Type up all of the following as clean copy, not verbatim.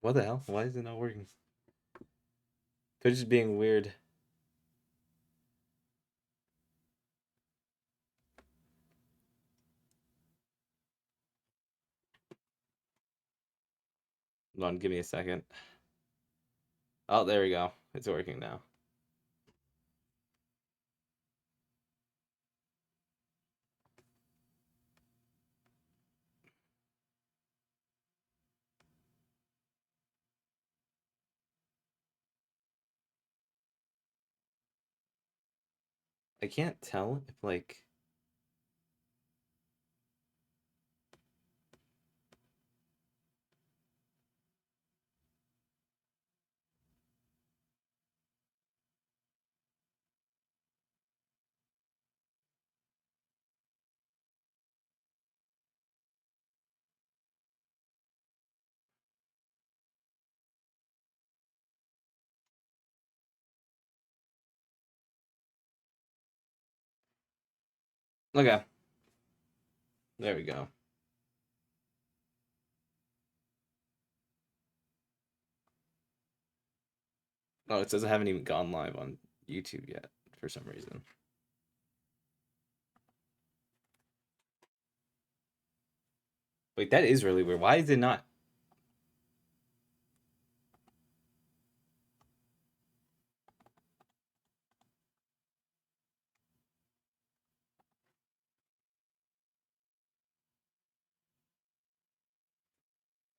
What the hell? Why is it not working? They're just being weird. Hold on, give me a second. Oh, there we go. It's working now. I can't tell if like okay. There we go. Oh, it says I haven't even gone live on YouTube yet for some reason. Wait, that is really weird. Why is it not?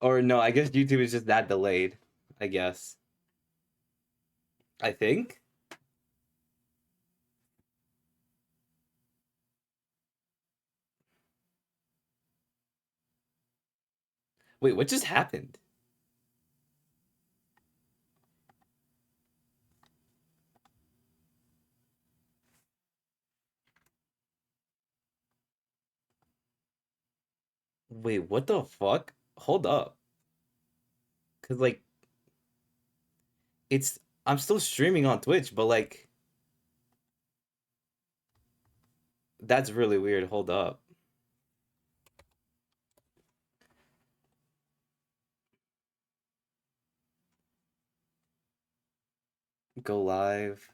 Or no, I guess YouTube is just that delayed. I guess. I think. Wait, what just happened? Wait, what the fuck? Hold up. Cause like it's I'm still streaming on Twitch, but like that's really weird. Hold up. Go live.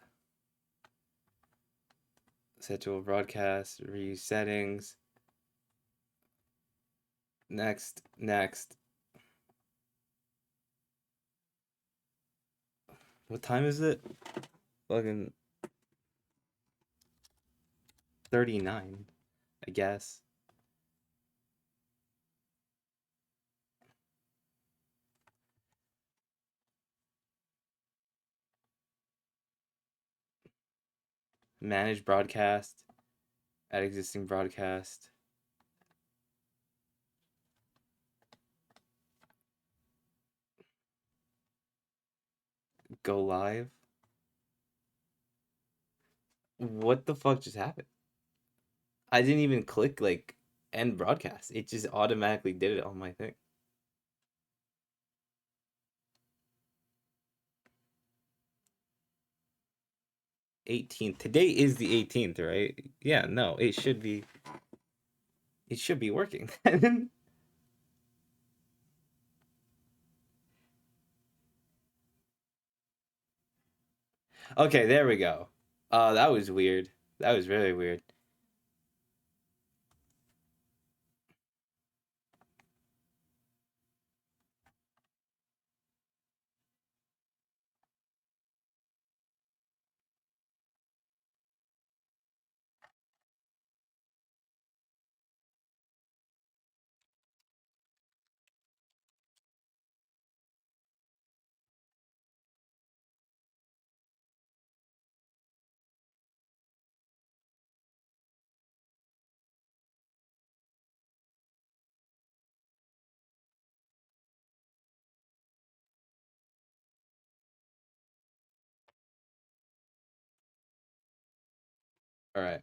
Set to a broadcast. Reuse settings. Next. Next. What time is it? Fucking 39, I guess. Manage broadcast. Add existing broadcast. Go live. What the fuck just happened? I didn't even click like end broadcast. It just automatically did it on my thing. 18th. Today is the 18th, right? Yeah, no, it should be working. Okay, there we go. That was weird. That was very weird. All right.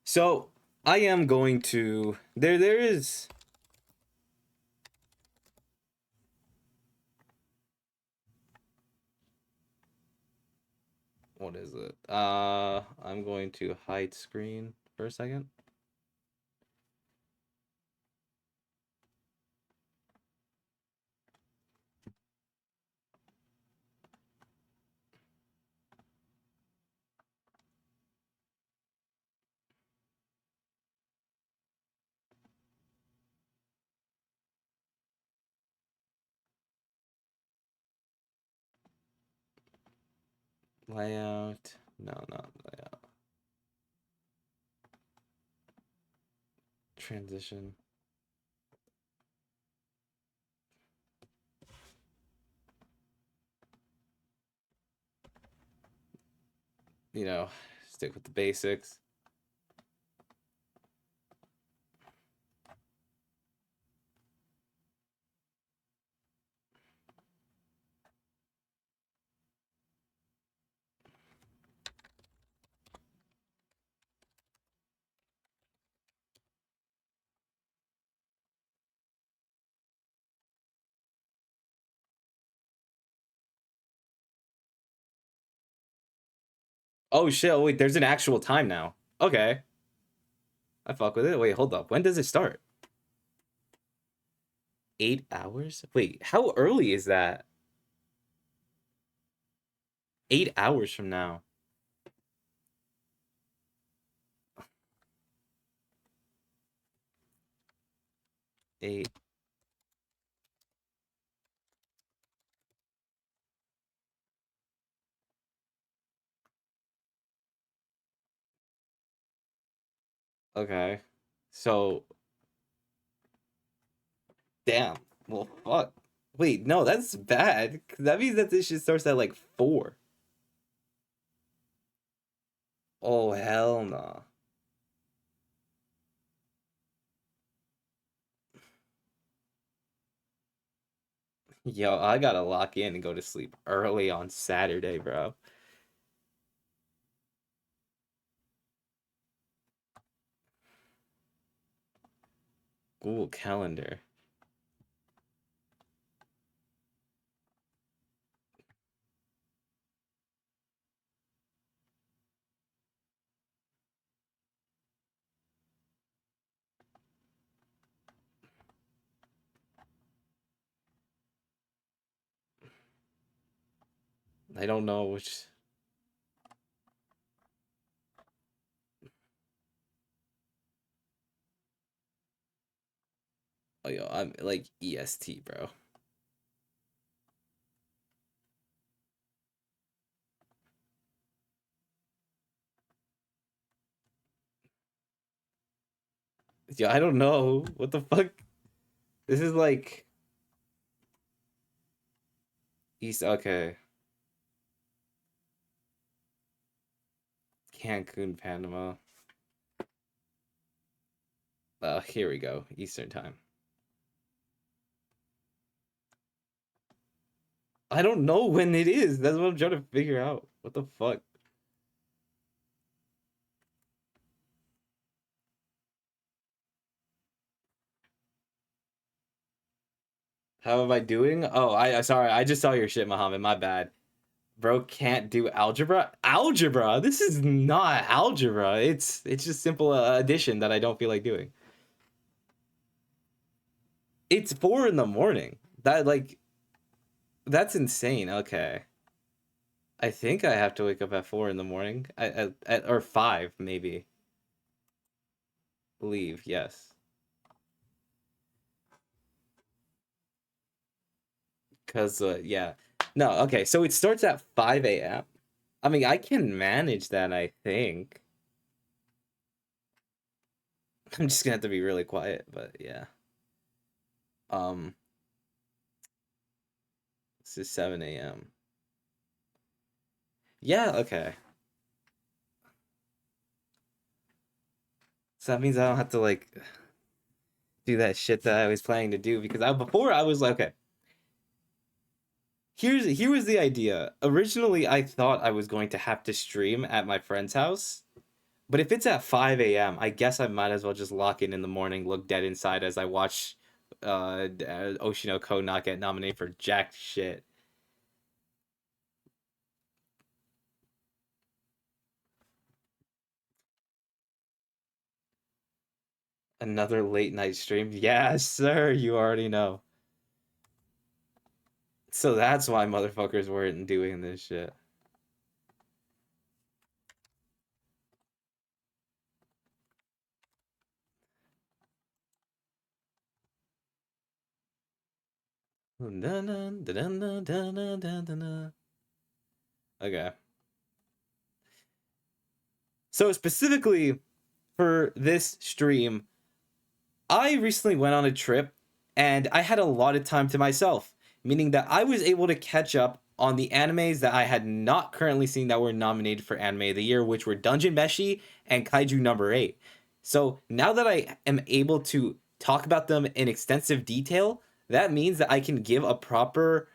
So I am going to there is What is it? I'm going to hide screen for a second. Layout. No, not layout. Transition. You know, stick with the basics. Oh shit! Oh, wait, there's an actual time now. Okay, I fuck with it. Wait, hold up. When does it start? 8 hours? Wait, how early is that? 8 hours from now. Eight. Okay. So, damn. Well, fuck. Wait, no, that's bad. 'Cause that means that this shit starts at like 4. Oh, hell no. Yo, I gotta lock in and go to sleep early on Saturday, bro. Google Calendar. I don't know which. Oh, yo, I'm like EST, bro. Yo, I don't know. What the fuck? This is like East. Okay. Cancun, Panama. Here we go. Eastern time. I don't know when it is. That's what I'm trying to figure out. What the fuck? How am I doing? Oh, I sorry. I just saw your shit, Muhammad. My bad. Bro can't do algebra. Algebra. This is not algebra. It's just simple addition that I don't feel like doing. It's 4 in the morning. That like that's insane. Okay. I think I have to wake up at 4 in the morning. Or 5 maybe. Leave. Yes. Cause yeah. No. Okay. So it starts at 5 a.m. I mean, I can manage that. I think. I'm just gonna have to be really quiet. But yeah. Um. This is 7 a.m. Yeah. Okay. So that means I don't have to like do that shit that I was planning to do because before I was like, okay, here was the idea. Originally, I thought I was going to have to stream at my friend's house, but if it's at 5 a.m., I guess I might as well just lock in the morning, look dead inside as I watch Oshinoko not get nominated for jack shit. Another late night stream. Yes, sir. You already know. So that's why motherfuckers weren't doing this shit. Okay. So specifically for this stream, I recently went on a trip and I had a lot of time to myself, meaning that I was able to catch up on the animes that I had not currently seen that were nominated for Anime of the Year, which were Dungeon Meshi and Kaiju Number 8. So now that I am able to talk about them in extensive detail, that means that I can give a proper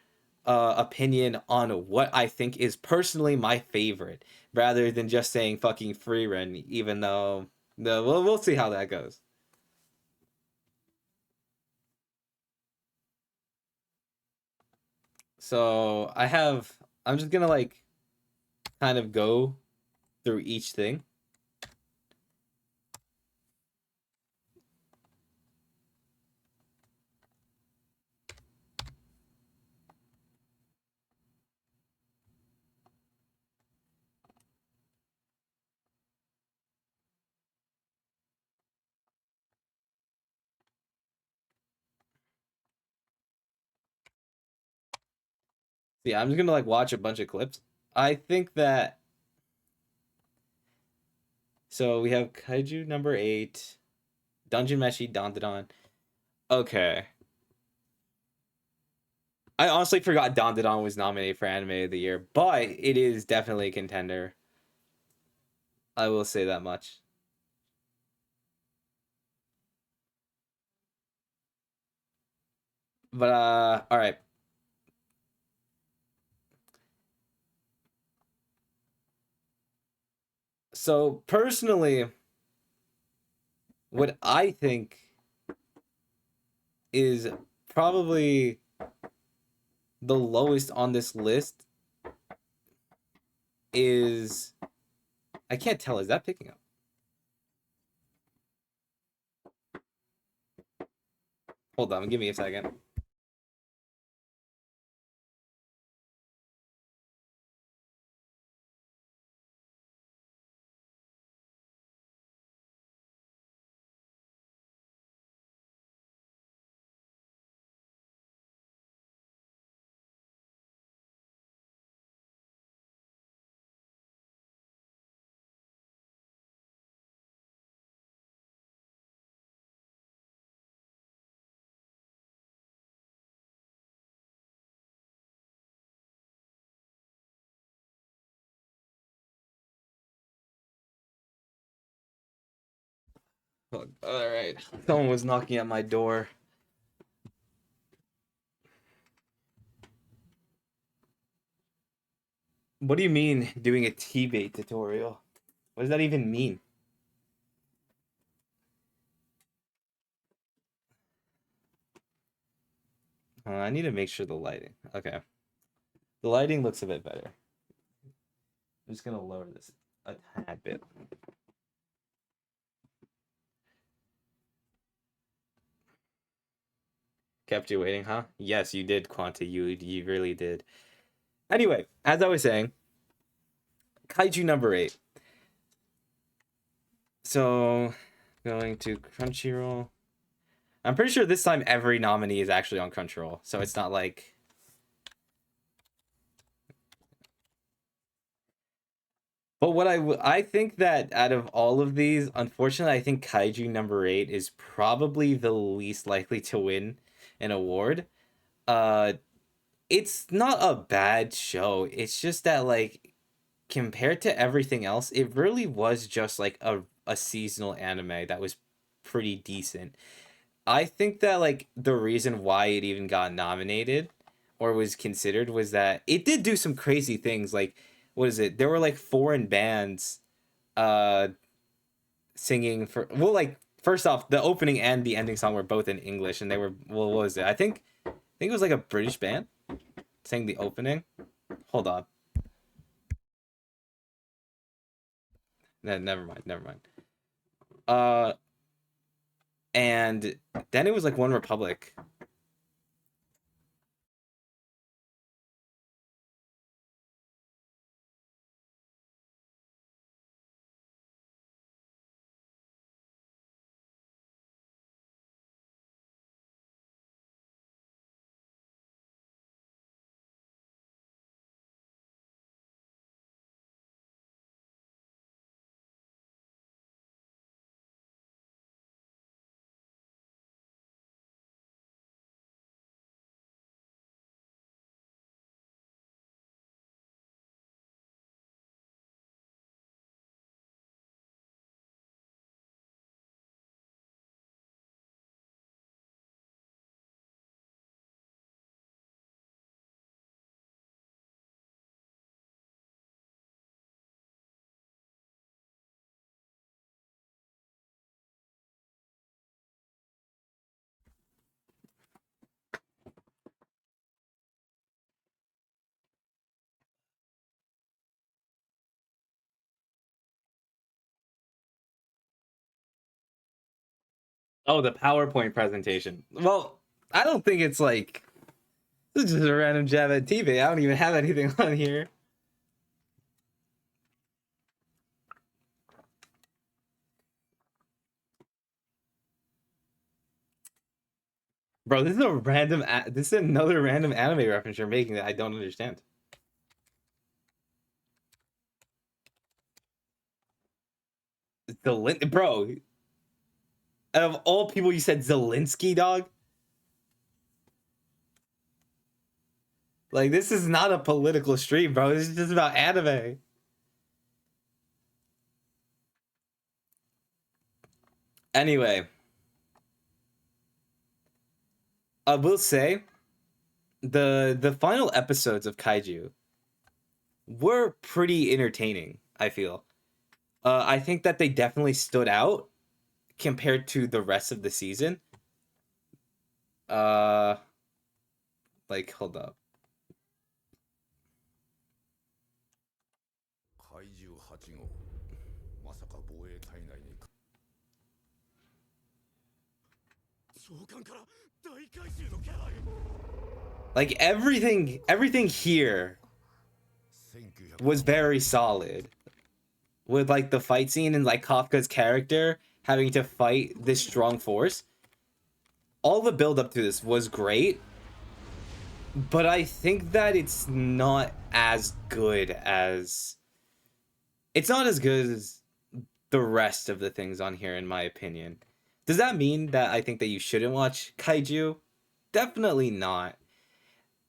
opinion on what I think is personally my favorite, rather than just saying fucking free run, even though we'll see how that goes. So I'm just gonna like kind of go through each thing. Yeah, I'm just gonna like watch a bunch of clips. I think that so we have Kaiju number 8, Dungeon Meshi Don Don. Okay. I honestly forgot Don Don was nominated for Anime of the Year, but it is definitely a contender. I will say that much. But all right. So personally, what I think is probably the lowest on this list is I can't tell. Is that picking up? Hold on, give me a second. All right. Someone was knocking at my door. What do you mean doing a T-bait tutorial? What does that even mean? I need to make sure the lighting. Okay. The lighting looks a bit better. I'm just gonna lower this a tad bit. Kept you waiting, huh? Yes, you did, Quanta. You really did. Anyway, as I was saying, Kaiju number 8. So, going to Crunchyroll. I'm pretty sure this time every nominee is actually on Crunchyroll, so it's not like. But what I think that out of all of these, unfortunately, I think Kaiju number 8 is probably the least likely to win an award. Uh, it's not a bad show. It's just that like compared to everything else, it really was just like a seasonal anime that was pretty decent. I think that like the reason why it even got nominated or was considered was that it did do some crazy things. Like, what is it? There were like foreign bands uh singing for, well, like first off, the opening and the ending song were both in English, and they were, well, what was it? I think it was like a British band sang the opening. Hold on. Never mind. Uh and then it was like One Republic. Oh, the PowerPoint presentation. Well, I don't think it's like this is just a random jab at TV. I don't even have anything on here. Bro, this is a random. This is another random anime reference you're making that I don't understand. Bro, out of all people, you said Zelensky, dog. Like, this is not a political stream, bro. This is just about anime. Anyway, I will say the final episodes of Kaiju were pretty entertaining, I feel. I think that they definitely stood out compared to the rest of the season. Uh, like, hold up. Like, everything here was very solid. With, like, the fight scene and, like, Kafka's character having to fight this strong force. All the build up to this was great. But I think that it's not as good as... It's not as good as the rest of the things on here, in my opinion. Does that mean that I think that you shouldn't watch Kaiju? Definitely not.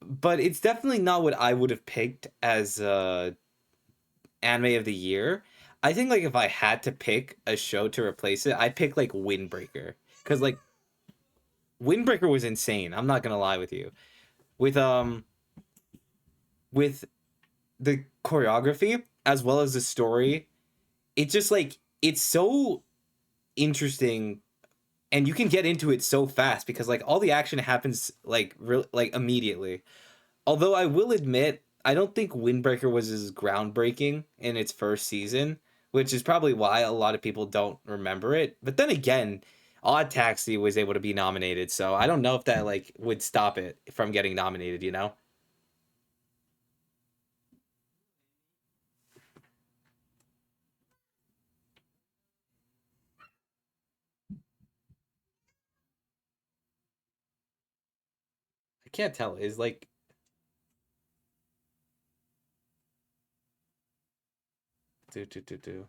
But it's definitely not what I would have picked as anime of the year. I think like if I had to pick a show to replace it, I'd pick like Windbreaker. Cause like Windbreaker was insane. I'm not gonna lie with you. With with the choreography as well as the story, it just like it's so interesting and you can get into it so fast because like all the action happens like like immediately. Although I will admit, I don't think Windbreaker was as groundbreaking in its first season, which is probably why a lot of people don't remember it. But then again, Odd Taxi was able to be nominated, so I don't know if that like would stop it from getting nominated, you know? I can't tell. Is like do.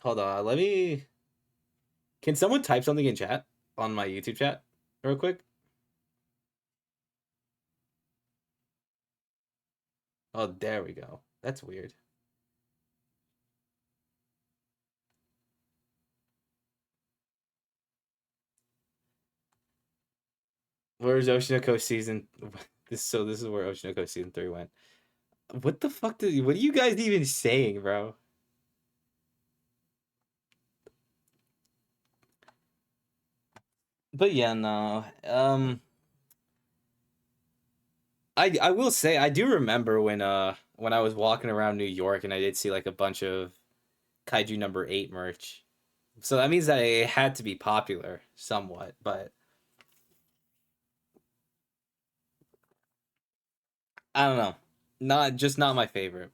Hold on, let me. Can someone type something in chat on my YouTube chat real quick? Oh, there we go. That's weird. Where's Oshinoko season? This is where Oshinoko season 3 went. What the fuck what are you guys even saying, bro? But yeah, no. I will say I do remember when I was walking around New York and I did see like a bunch of Kaiju number 8 merch. So that means that it had to be popular somewhat, but I don't know. Not my favorite.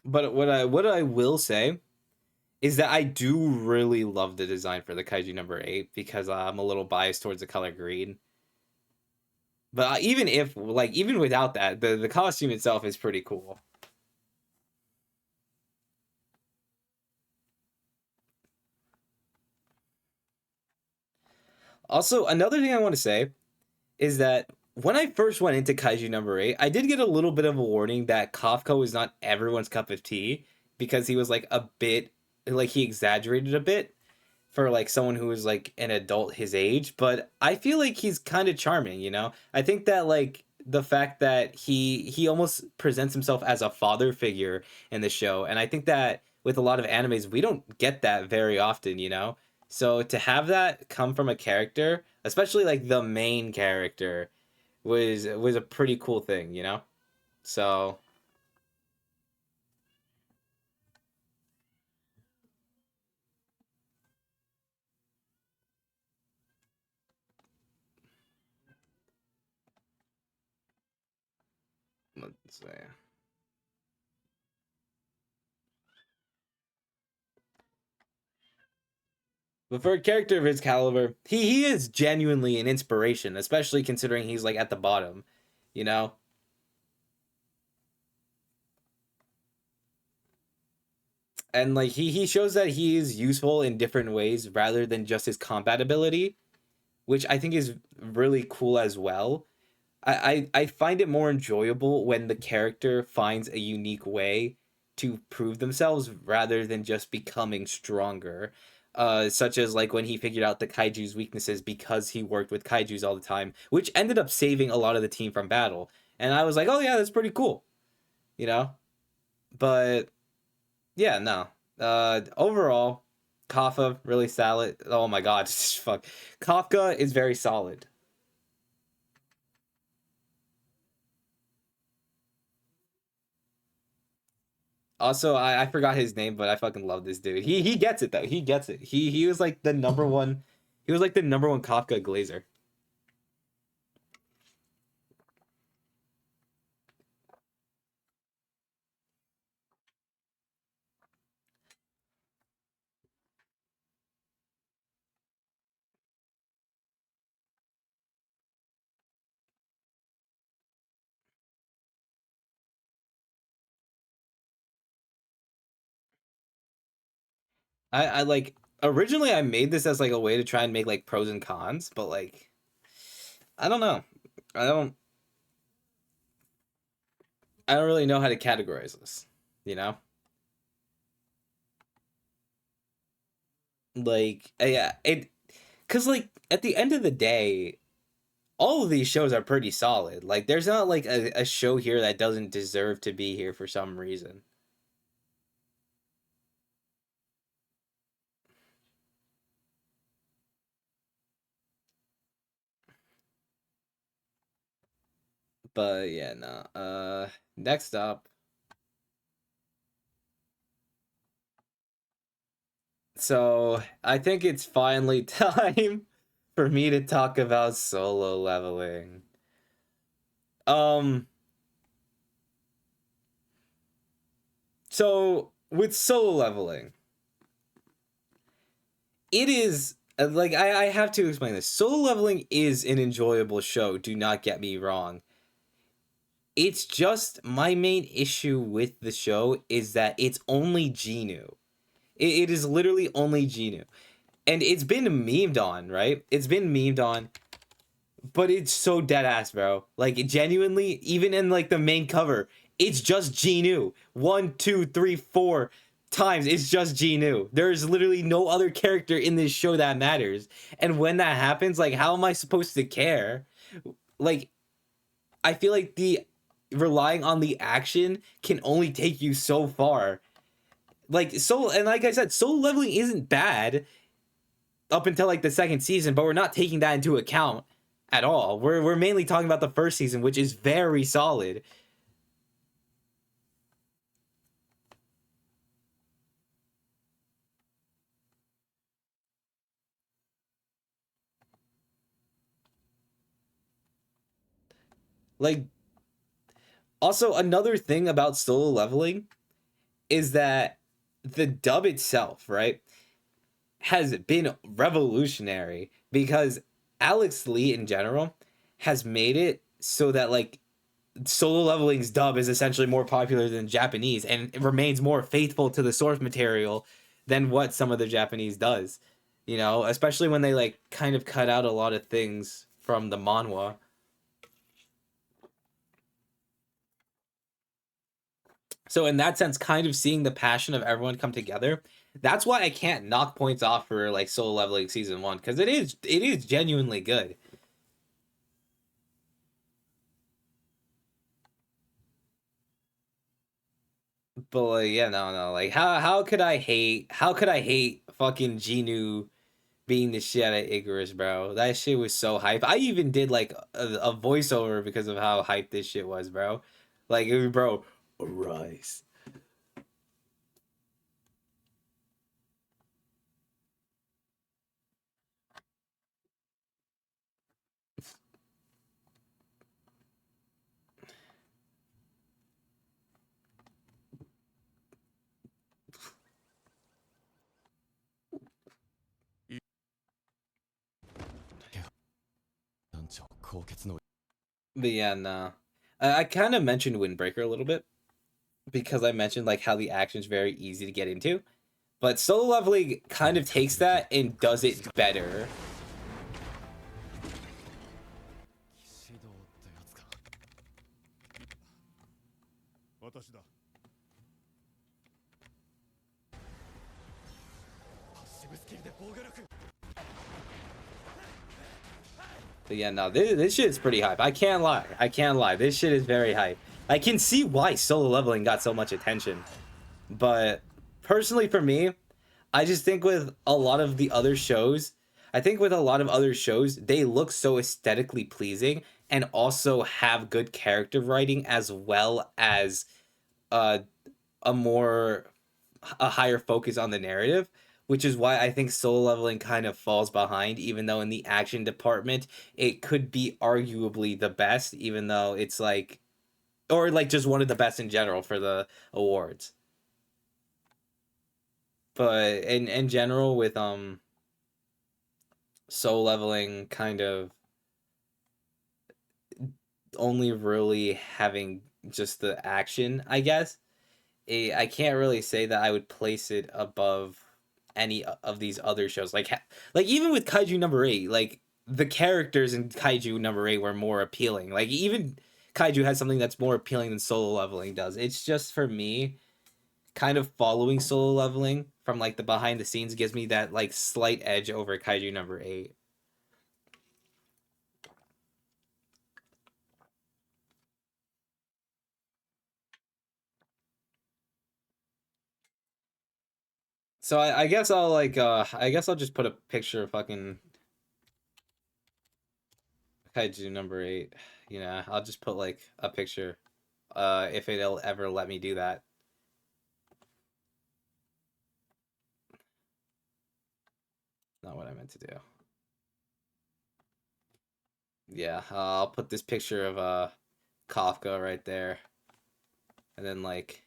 But what I will say is that I do really love the design for the Kaiju number 8 because I'm a little biased towards the color green. But even if like even without that, the costume itself is pretty cool. Also, another thing I want to say is that when I first went into Kaiju number 8, I did get a little bit of a warning that Kafka was not everyone's cup of tea because he was like a bit like he exaggerated a bit for like someone who is like an adult his age, but I feel like he's kind of charming, you know? I think that like the fact that he almost presents himself as a father figure in the show, and I think that with a lot of animes we don't get that very often, you know? So to have that come from a character, especially like the main character, was a pretty cool thing, you know? So let's see. But for a character of his caliber, he is genuinely an inspiration, especially considering he's like at the bottom, you know? And like he shows that he is useful in different ways rather than just his combat ability, which I think is really cool as well. I find it more enjoyable when the character finds a unique way to prove themselves rather than just becoming stronger. Such as like when he figured out the kaiju's weaknesses because he worked with kaiju's all the time, which ended up saving a lot of the team from battle. And I was like, oh yeah, that's pretty cool, you know? But yeah, no. Overall, Kafka really solid. Oh my god, fuck. Kafka is very solid. Also, I forgot his name, but I fucking love this dude. He gets it though. He gets it. He was like the number one. He was like the number one Kafka glazer. I like originally I made this as like a way to try and make like pros and cons, but like I don't know. I don't I don't really know how to categorize this. You know, like yeah, it because like at the end of the day, all of these shows are pretty solid. Like there's not like a show here that doesn't deserve to be here for some reason. But yeah, no. Next up, so I think it's finally time for me to talk about solo leveling. Um, so with solo leveling, it is like I have to explain this. Solo leveling is an enjoyable show. Do not get me wrong. It's just my main issue with the show is that it's only Genu. It is literally only Genu. And it's been memed on, right? It's been memed on, but it's so dead ass, bro. Like genuinely, even in like the main cover, it's just Genu. 1, 2, 3, 4 times it's just Genu. There's literally no other character in this show that matters. And when that happens, like how am I supposed to care? Like I feel like the relying on the action can only take you so far. Like so and like I said, solo leveling isn't bad up until like the second season, but we're not taking that into account. at all. We're mainly talking about the first season, which is very solid. Like, also another thing about Solo Leveling is that the dub itself, right, has been revolutionary because Alex Lee in general has made it so that like Solo Leveling's dub is essentially more popular than Japanese and it remains more faithful to the source material than what some of the Japanese does. You know, especially when they like kind of cut out a lot of things from the manhwa. So in that sense, kind of seeing the passion of everyone come together, that's why I can't knock points off for like Solo Leveling season 1 because it is genuinely good. But like, yeah, no, like how could I hate fucking Genu being the shit out of Icarus, bro? That shit was so hype. I even did like a voiceover because of how hype this shit was, bro. Like, bro, arise. But yeah, nah. I kind of mentioned Windbreaker a little bit because I mentioned like how the action's very easy to get into. But Solo Leveling kind of takes that and does it better. But yeah, no, this shit is pretty hype. I can't lie. I can't lie. This shit is very hype. I can see why Solo Leveling got so much attention. But personally for me, I just think with a lot of the other shows, I think with a lot of other shows, they look so aesthetically pleasing and also have good character writing as well as uh, a more a higher focus on the narrative, which is why I think Solo Leveling kind of falls behind, even though in the action department it could be arguably the best, even though it's like or like just one of the best in general for the awards. But in general with Solo Leveling kind of only really having just the action, I guess. I can't really say that I would place it above any of these other shows. Like even with Kaiju number 8, like the characters in Kaiju number 8 were more appealing. Like even Kaiju has something that's more appealing than Solo Leveling does. It's just for me kind of following Solo Leveling from like the behind the scenes gives me that like slight edge over Kaiju number 8. So I guess I'll like I guess I'll just put a picture of fucking Kaiju number 8. You know, I'll just put like a picture if it'll ever let me do that. Not what I meant to do. Yeah, I'll put this picture of Kafka right there. And then like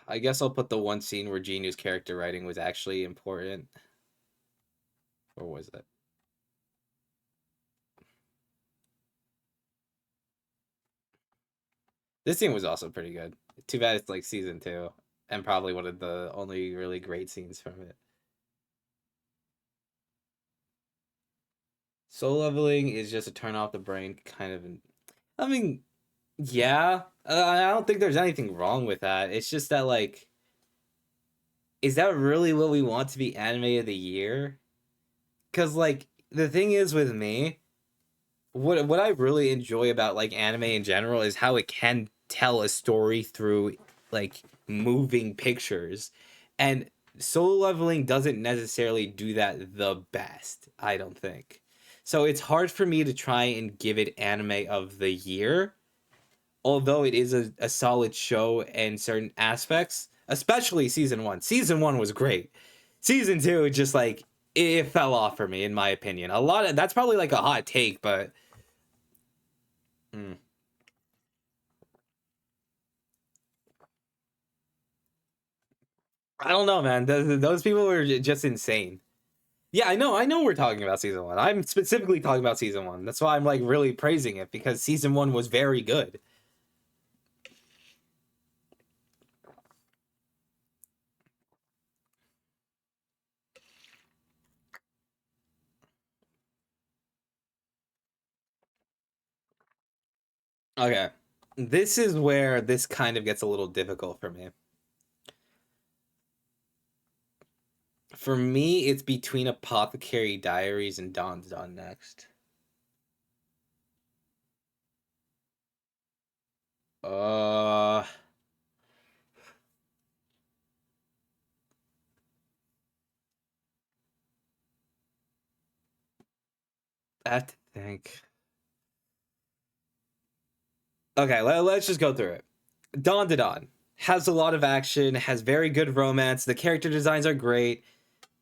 I guess I'll put the one scene where Genu's character writing was actually important. Or was it? This scene was also pretty good. Too bad it's like season 2 and probably one of the only really great scenes from it. Soul leveling is just a turn off the brain kind of. I mean, yeah, I don't think there's anything wrong with that. It's just that like, is that really what we want to be anime of the year? Because like the thing is with me, what I really enjoy about like anime in general is how it can tell a story through like moving pictures, and Solo Leveling doesn't necessarily do that the best, I don't think. So it's hard for me to try and give it anime of the year, although it is a solid show in certain aspects, especially season one. Season one was great. Season two just like it fell off for me in my opinion. A lot of that's probably like a hot take, but hmm. I don't know, man. Those people were just insane. Yeah, I know we're talking about season one. I'm specifically talking about season one. That's why I'm like really praising it because season one was very good. Okay. This is where this kind of gets a little difficult for me. For me, it's between Apothecary Diaries and Dawn's Dawn next. Uh, I have to think. Okay, let's just go through it. Dawn to Dawn has a lot of action, has very good romance. The character designs are great.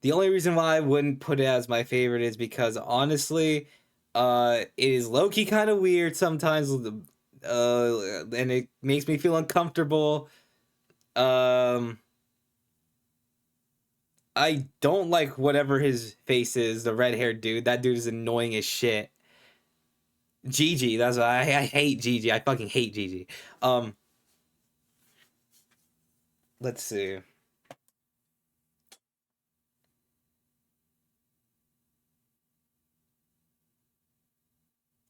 The only reason why I wouldn't put it as my favorite is because honestly, it is low key kind of weird sometimes, and it makes me feel uncomfortable. Um, I don't like whatever his face is, the red haired dude. That dude is annoying as shit. Gigi, that's why I hate Gigi. I fucking hate Gigi. Um, let's see.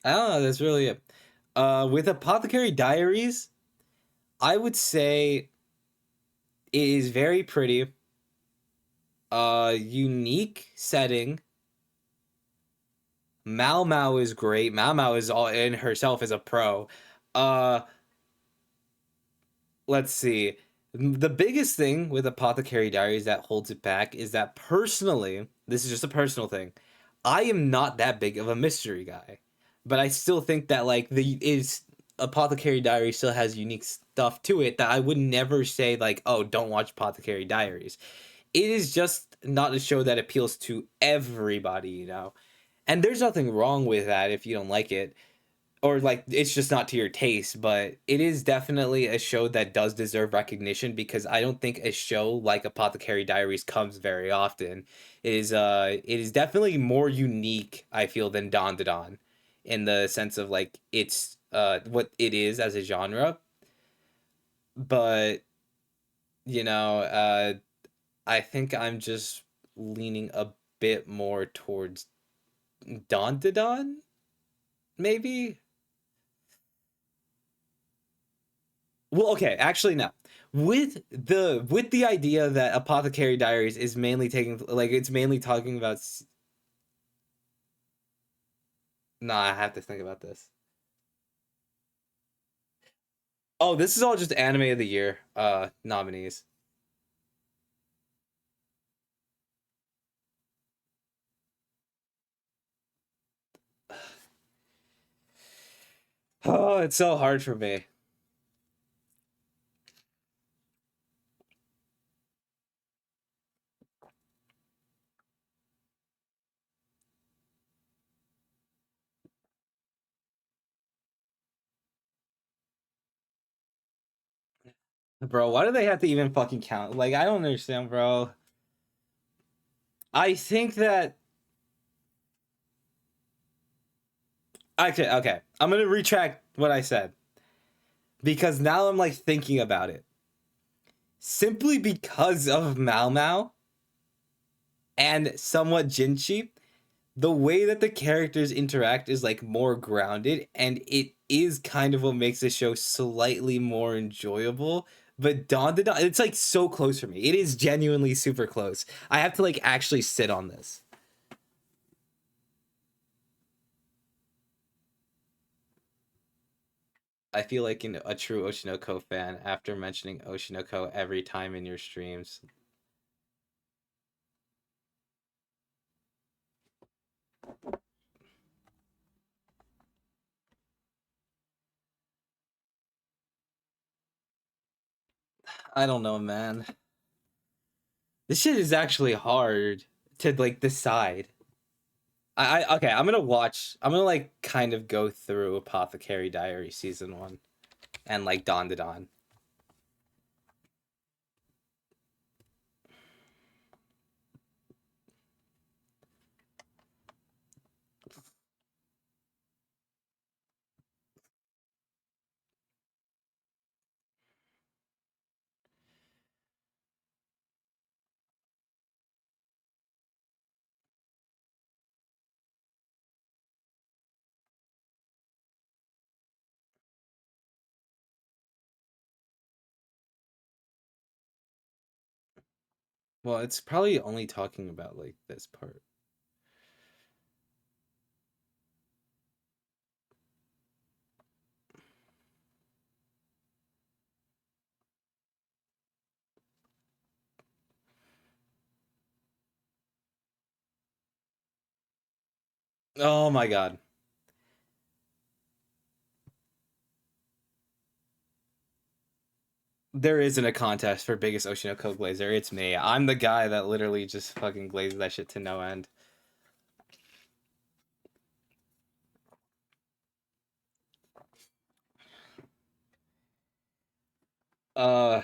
I don't know. That's really it. With Apothecary Diaries, I would say it is very pretty. Unique setting. Mao Mao is great. Mao Mao is all in herself as a pro. Uh, let's see. The biggest thing with Apothecary Diaries that holds it back is that personally, this is just a personal thing. I am not that big of a mystery guy, but I still think that like the is Apothecary Diaries still has unique stuff to it that I would never say like, oh, don't watch Apothecary Diaries. It is just not a show that appeals to everybody, you know. And there's nothing wrong with that if you don't like it, or like it's just not to your taste, but it is definitely a show that does deserve recognition because I don't think a show like Apothecary Diaries comes very often. It is definitely more unique, I feel, than Dawn to Dawn in the sense of like it's what it is as a genre. But you know, I think I'm just leaning a bit more towards Dawn to Dawn, maybe. Well, okay, actually no. With the idea that Apothecary Diaries is mainly taking like it's mainly talking about nah, I have to think about this. Oh, this is all just anime of the year nominees. Oh, it's so hard for me. Bro, why do they have to even fucking count? Like I don't understand, bro. I think that okay. I'm going to retract what I said because now I'm like thinking about it. Simply because of Mao Mao and somewhat Jinchi, the way that the characters interact is like more grounded, and it is kind of what makes the show slightly more enjoyable. But Dawn to Dawn, it's like so close for me. It is genuinely super close. I have to like actually sit on this. I feel like a true Oshinoko fan after mentioning Oshinoko every time in your streams. I don't know, man. This shit is actually hard to like decide. Okay, I'm gonna like kind of go through Apothecary Diary season 1 and like Dawn to Dawn. Well, it's probably only talking about like this part. Oh my god. There isn't a contest for biggest Oshinoko glazer. It's me. I'm the guy that literally just fucking glazes that shit to no end. Uh,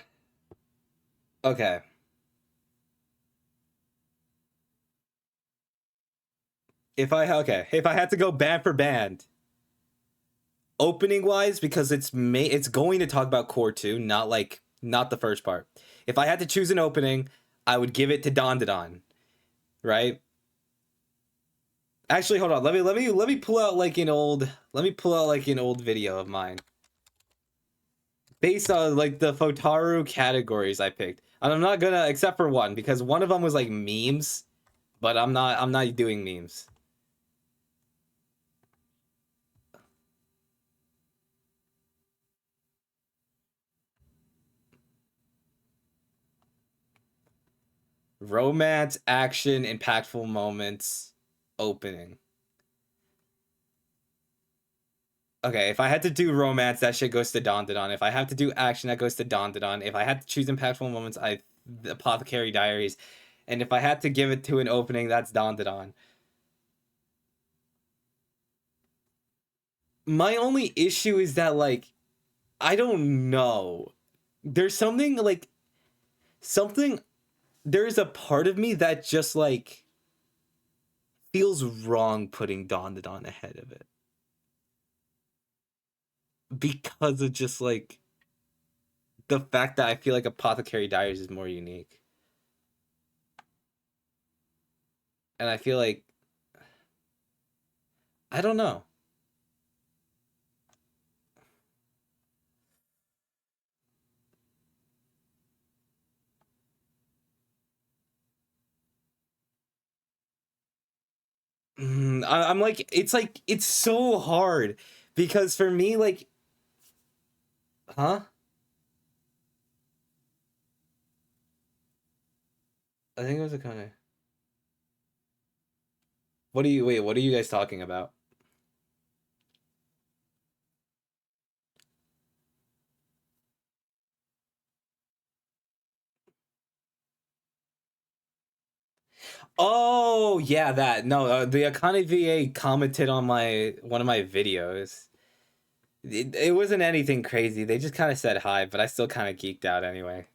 okay. If I had to go band for band, opening wise, because it's going to talk about core 2, not the first part. If I had to choose an opening, I would give it to Don Don, right? Actually, hold on. Let me pull out like an old video of mine based on like the Fotaru categories I picked. And I'm not gonna, except for one, because one of them was like memes, but I'm not doing memes. Romance, action, impactful moments, opening. Okay, if I had to do romance, that shit goes to Don Don. If I have to do action, that goes to Don Don. If I had to choose impactful moments, the Apothecary Diaries. And if I had to give it to an opening, that's Don Don. My only issue is that like I don't know. There's something there's a part of me that just like feels wrong putting Don ahead of it. Because of just like the fact that I feel like Apothecary Diaries is more unique. And I feel like I don't know. I'm like it's so hard because for me like huh? I think it was a kind of what are you guys talking about? Oh yeah, that no, the Akane VA commented on my one of my videos. It wasn't anything crazy. They just kind of said hi, but I still kind of geeked out anyway.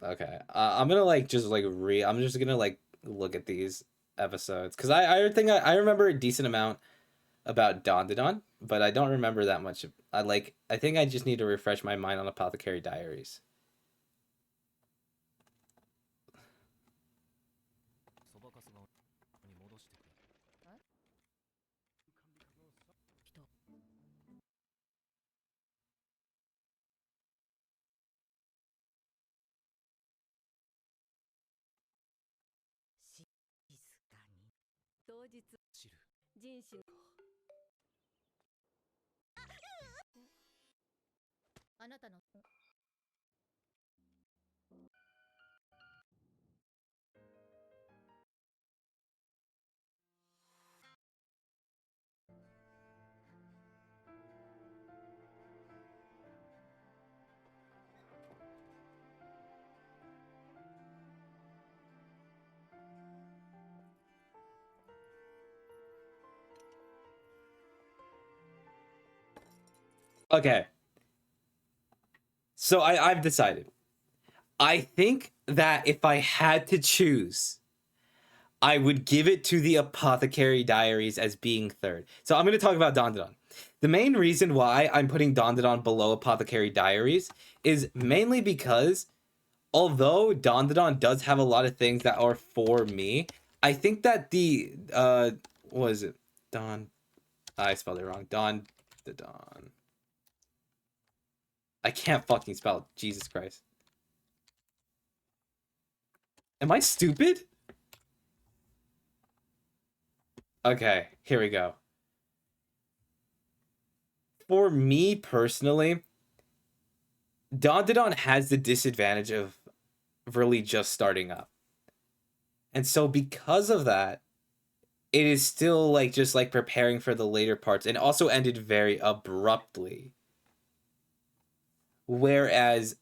Okay, I'm gonna like just like I'm just gonna like look at these episodes because I think I remember a decent amount about Dawn to Dawn, but I don't remember that much. I think I just need to refresh my mind on Apothecary Diaries. Okay. So I've decided. I think that if I had to choose, I would give it to the Apothecary Diaries as being third. So I'm going to talk about Dandadan. The main reason why I'm putting Dandadan below Apothecary Diaries is mainly because although Dandadan does have a lot of things that are for me, I think that the what is it? I spelled it wrong. Dawn. I can't fucking spell it. Jesus Christ. Am I stupid? Okay, here we go. For me personally, Dandadan has the disadvantage of really just starting up. And so because of that, it is still like just like preparing for the later parts and also ended very abruptly. Whereas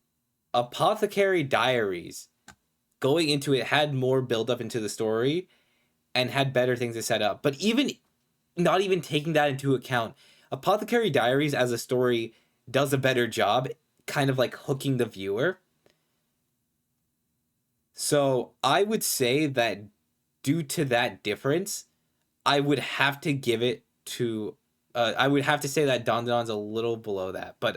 Apothecary Diaries, going into it, had more build up into the story and had better things to set up. But even not even taking that into account, Apothecary Diaries as a story does a better job kind of like hooking the viewer. So I would say that due to that difference, I would have to give it to. I would have to say that Dandadan's a little below that, but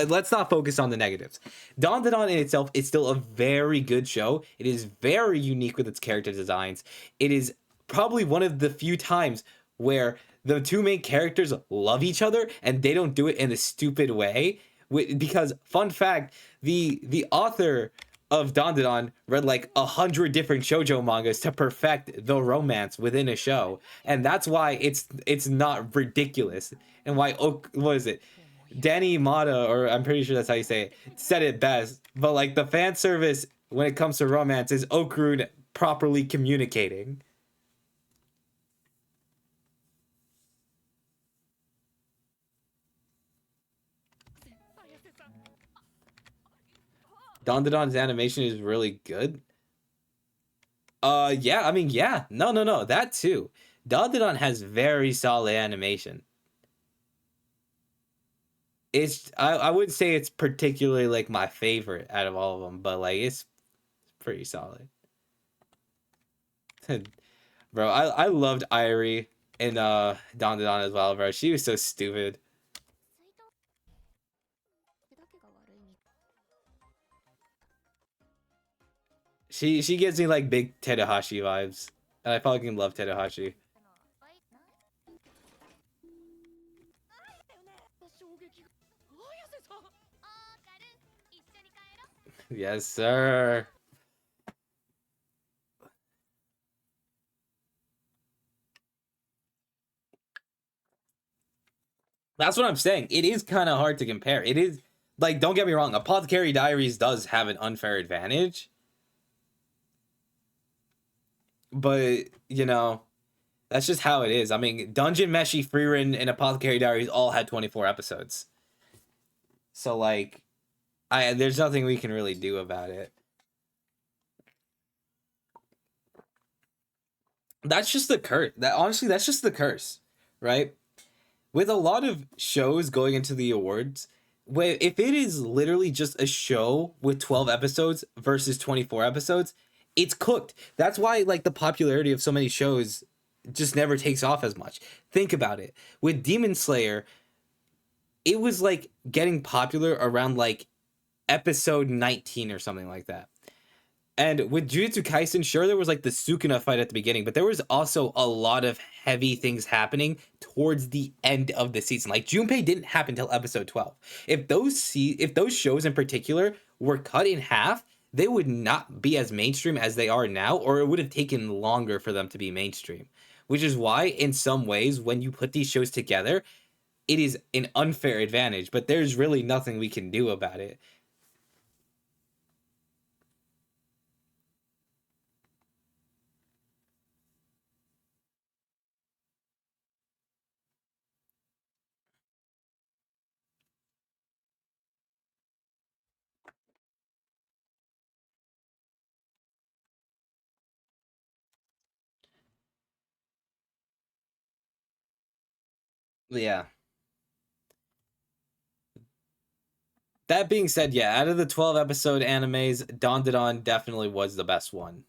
let's not focus on the negatives. Dandadan in itself is still a very good show. It is very unique with its character designs. It is probably one of the few times where the two main characters love each other and they don't do it in a stupid way. Because fun fact, the author of Dandadan read like 100 different shoujo mangas to perfect the romance within a show, and that's why it's not ridiculous, and why what is it? Danny Mata, or I'm pretty sure that's how you say it, said it best. But like the fan service when it comes to romance is Okurun properly communicating. Dandadan's animation is really good. Yeah, I mean, yeah. No, that too. Dandadan has very solid animation. I wouldn't say it's particularly like my favorite out of all of them, but like it's pretty solid. Bro, I loved Irie in Dandadan as well, bro. She was so stupid. She gives me like big Tadahashi vibes. And I fucking love Tadahashi. Yes, sir. That's what I'm saying. It is kind of hard to compare. It is like, don't get me wrong, Apothecary Diaries does have an unfair advantage. But, you know, that's just how it is. I mean, Dungeon Meshi, Freerin, and Apothecary Diaries all had 24 episodes. So like there's nothing we can really do about it. That's just the curse. That honestly, that's just the curse, right? With a lot of shows going into the awards, if it is literally just a show with 12 episodes versus 24 episodes, it's cooked. That's why like the popularity of so many shows just never takes off as much. Think about it. With Demon Slayer, it was like getting popular around like episode 19 or something like that. And with Jujutsu Kaisen, sure, there was like the Sukuna fight at the beginning, but there was also a lot of heavy things happening towards the end of the season. Like Junpei didn't happen until episode 12. If those shows in particular were cut in half, they would not be as mainstream as they are now, or it would have taken longer for them to be mainstream. which is why in some ways when you put these shows together, it is an unfair advantage, but there's really nothing we can do about it. Yeah. That being said, yeah, out of the 12 episode animes, Dandadan definitely was the best one.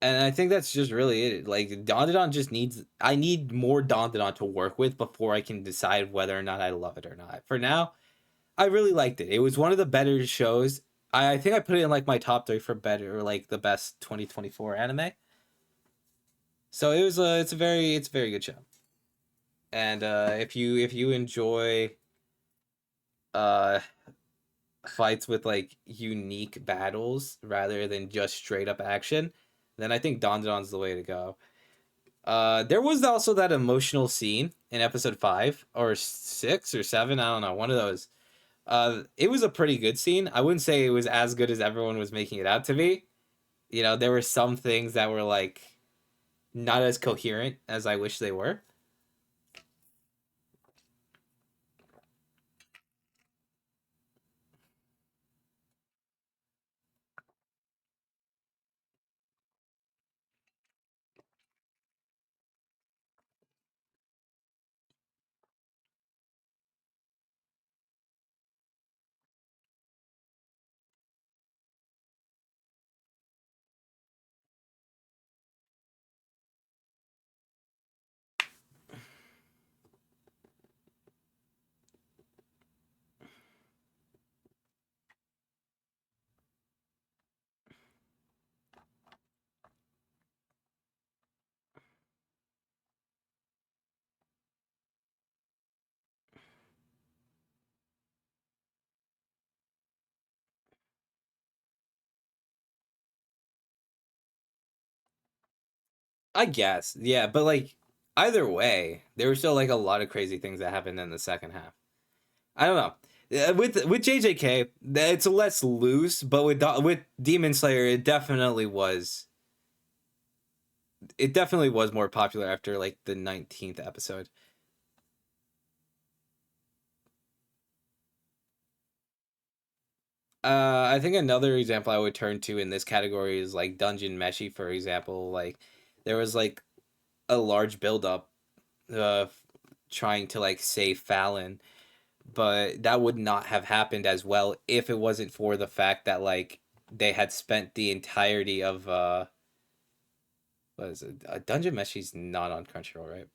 And I think that's just really it. Like Dandadan just needs I need more Dandadan to work with before I can decide whether or not I love it or not. For now, I really liked it. It was one of the better shows. I think I put it in like my top 3 for better or like the best 2024 anime. So it was it's a very good show. And if you enjoy uh fights with like unique battles rather than just straight up action, then I think Dandadan's the way to go. There was also that emotional scene in episode 5 or 6 or 7, I don't know, one of those. It was a pretty good scene. I wouldn't say it was as good as everyone was making it out to be. You know, there were some things that were like not as coherent as I wish they were. I guess, yeah, but like either way, there were still like a lot of crazy things that happened in the second half. I don't know. With JJK, it's less loose, but with Demon Slayer, it definitely was more popular after like the 19th episode. I think another example I would turn to in this category is like Dungeon Meshi, for example. Like there was like a large buildup uh trying to like save Fallon, but that would not have happened as well if it wasn't for the fact that like they had spent the entirety of what is it? Dungeon Meshi's not on Crunchyroll, right?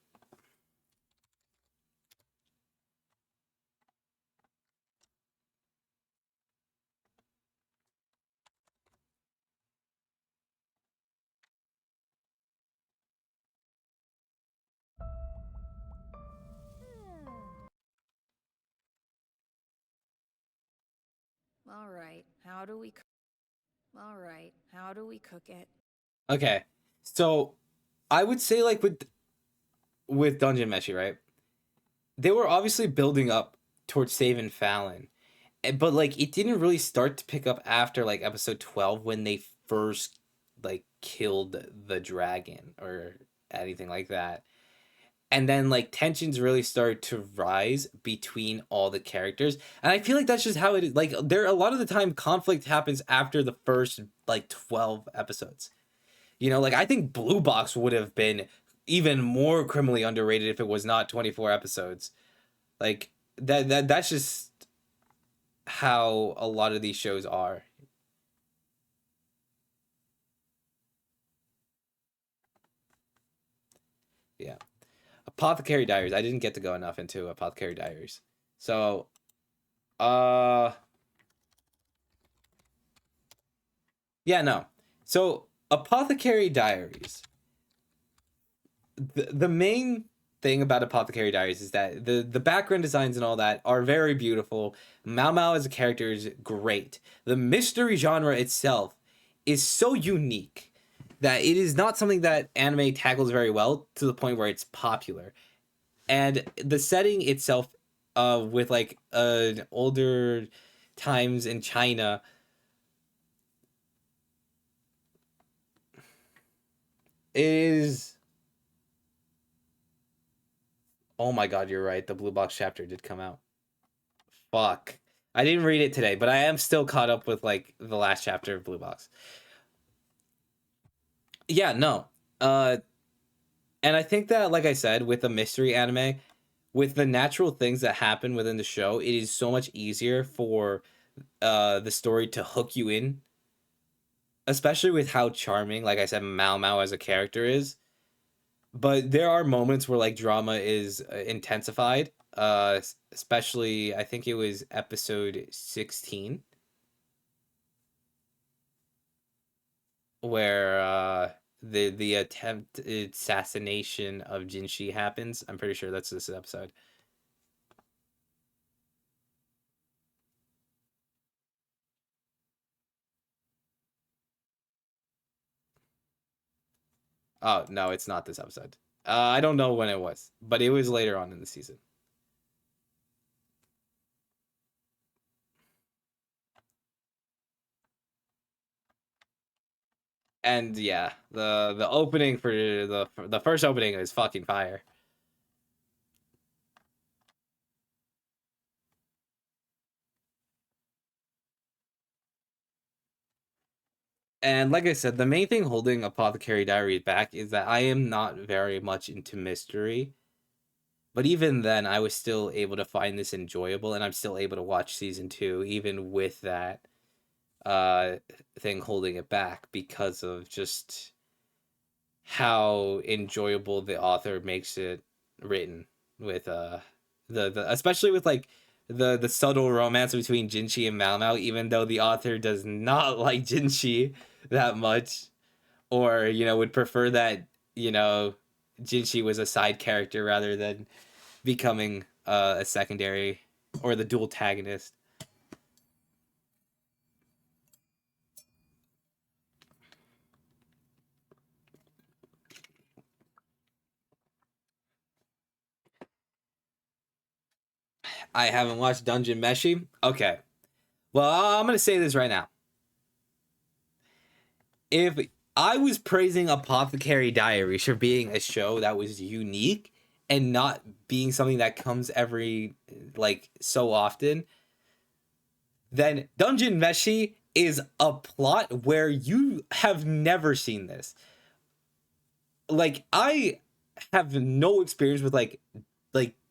All right, how do we All right, how do we cook it? Okay. So I would say like with Dungeon Meshi, right? They were obviously building up towards saving Fallon. But like it didn't really start to pick up after like episode 12 when they first like killed the dragon or anything like that. And then like tensions really started to rise between all the characters. And I feel like that's just how it is. Like there a lot of the time conflict happens after the first like 12 episodes. You know, like I think Blue Box would have been even more criminally underrated if it was not 24 episodes. Like that's just how a lot of these shows are. Yeah. Apothecary Diaries. I didn't get to go enough into Apothecary Diaries. So, uh yeah, no. So, Apothecary Diaries. The main thing about Apothecary Diaries is that the background designs and all that are very beautiful. Mao Mao as a character is great. The mystery genre itself is so unique that it is not something that anime tackles very well to the point where it's popular. And the setting itself, with like older times in China, is, oh my god, you're right. The Blue Box chapter did come out. Fuck. I didn't read it today, but I am still caught up with like the last chapter of Blue Box. Yeah, no. Uh and I think that, like I said, with a mystery anime, with the natural things that happen within the show, it is so much easier for the story to hook you in, especially with how charming, like I said, Mao Mao as a character is. But there are moments where like drama is intensified, especially I think it was episode 16 where the attempt assassination of Jinshi happens. I'm pretty sure that's this episode. Oh, no, it's not this episode. I don't know when it was, but it was later on in the season. And yeah, the opening for the first opening is fucking fire. And like I said, the main thing holding Apothecary Diaries back is that I am not very much into mystery. But even then, I was still able to find this enjoyable, and I'm still able to watch season two, even with that uh, thing holding it back because of just how enjoyable the author makes it written with the especially with like the subtle romance between Jinchi and Mao Mao, even though the author does not like Jinchi that much, or would prefer that Jinchi was a side character rather than becoming a secondary or the dual antagonist. I haven't watched Dungeon Meshi. Okay. Well, I'm going to say this right now. If I was praising Apothecary Diaries for being a show that was unique and not being something that comes every like so often, then Dungeon Meshi is a plot where you have never seen this. Like I have no experience with like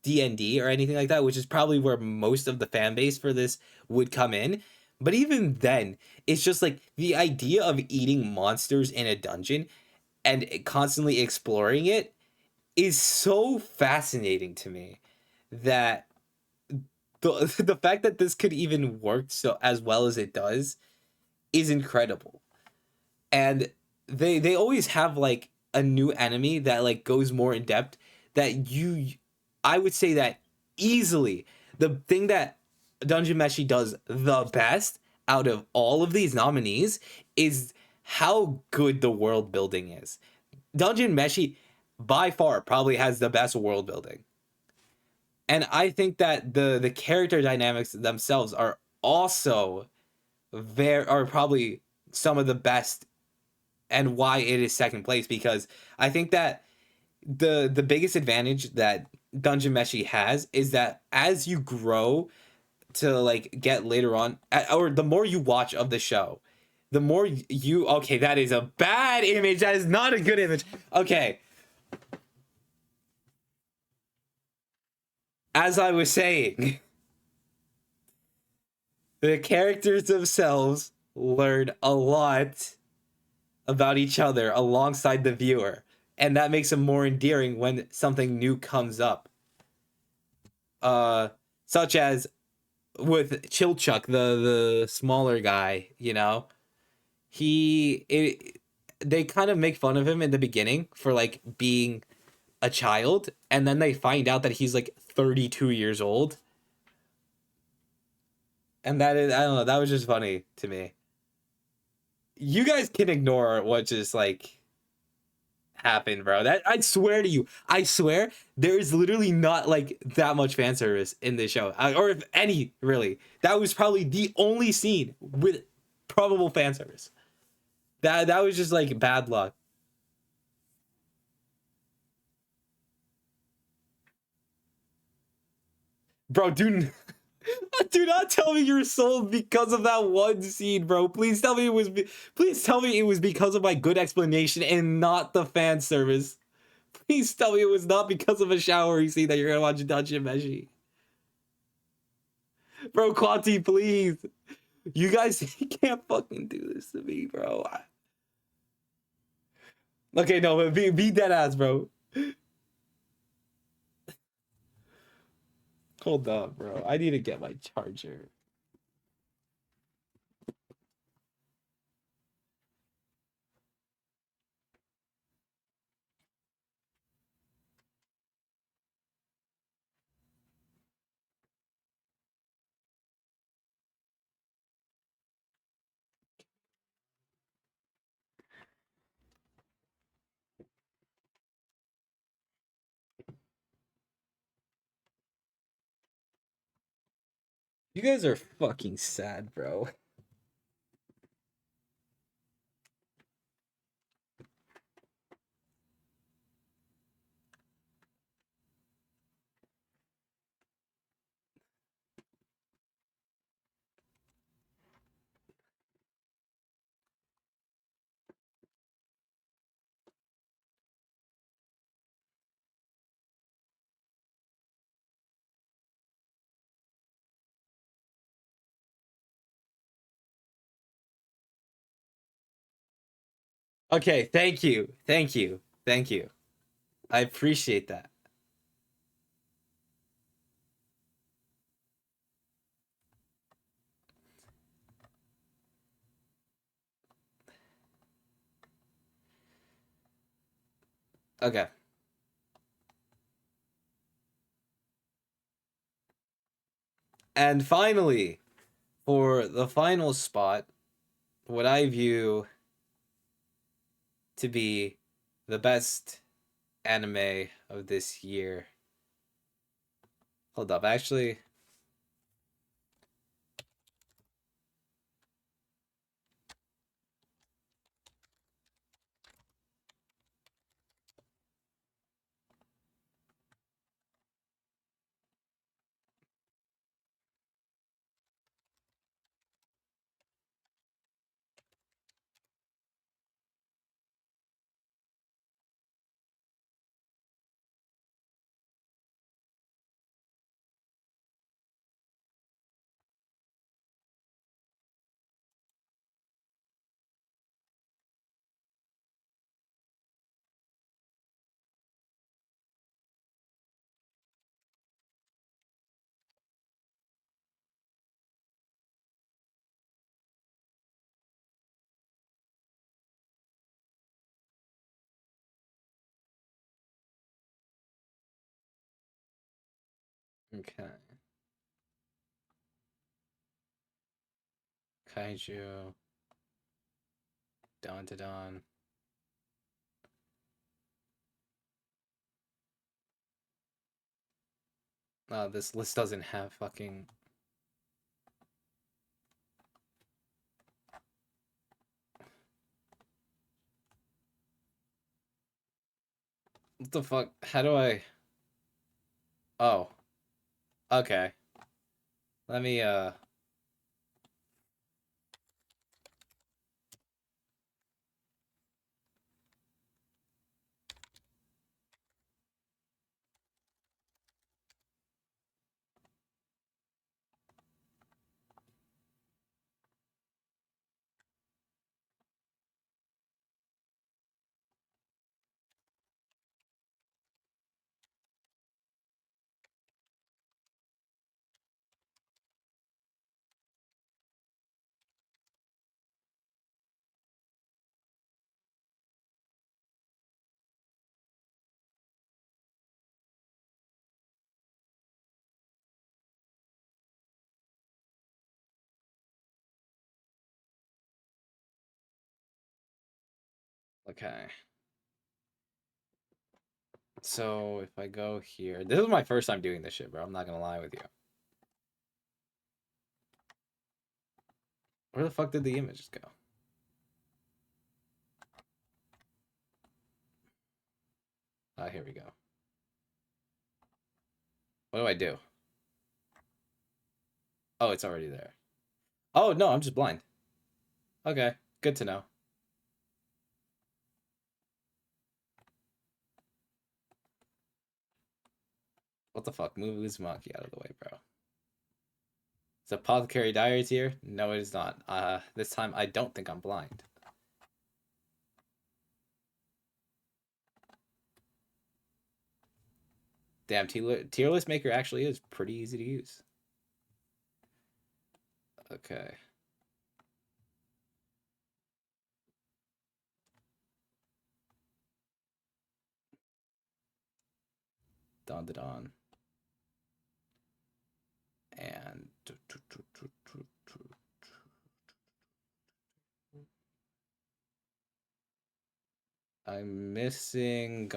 D&D or anything like that, which is probably where most of the fan base for this would come in. But even then, it's just like the idea of eating monsters in a dungeon and constantly exploring it is so fascinating to me that the fact that this could even work so as well as it does is incredible. And they always have like a new enemy that like goes more in depth, that I would say that easily the thing that Dungeon Meshi does the best out of all of these nominees is how good the world building is. Dungeon Meshi by far probably has the best world building. And I think that the character dynamics themselves are also are probably some of the best, and why it is second place, because I think that the biggest advantage that Dungeon Meshi has is that as you grow to like get later on, or the more you watch of the show, the more you okay, that is a bad image. That is not a good image. Okay. As I was saying, the characters themselves learn a lot about each other alongside the viewer, and that makes them more endearing when something new comes up. Uh, Such as with Chilchuck, the smaller guy. He it, they kind of make fun of him in the beginning for like being a child and then they find out that he's like 32 years old. And that is, I don't know, that was just funny to me. You guys can ignore what just like happened, bro. That I swear to you, I swear there is literally not like that much fan service in this show, or if any, really. That was probably the only scene with probable fan service. That was just like bad luck, bro. Do do not tell me you're sold because of that one scene, bro. Please tell me it was. Please tell me it was because of my good explanation and not the fan service. Please tell me it was not because of a shower scene that you're gonna watch Dachi. Bro, Quanti, please. You guys can't fucking do this to me, bro. Okay, no, but be dead ass, bro. Hold up, bro. I need to get my charger. You guys are fucking sad, bro. Okay, thank you. Thank you. Thank you. I appreciate that. Okay. And finally, for the final spot, what I view to be the best anime of this year. Hold up, actually. Okay. Kaiju. Dawn to Dawn. This list doesn't have fucking. What the fuck? How do I? Oh. Okay. Let me, Okay. So if I go here, this is my first time doing this shit, bro. I'm not gonna lie with you. Where the fuck did the images go? Here we go. What do I do? Oh, it's already there. Oh, no, I'm just blind. Okay, good to know. What the fuck? Move Uzumaki out of the way, bro. Is Apothecary Diaries here? No, it is not. This time I don't think I'm blind. Damn, tier list maker actually is pretty easy to use. Okay. Don. And I'm missing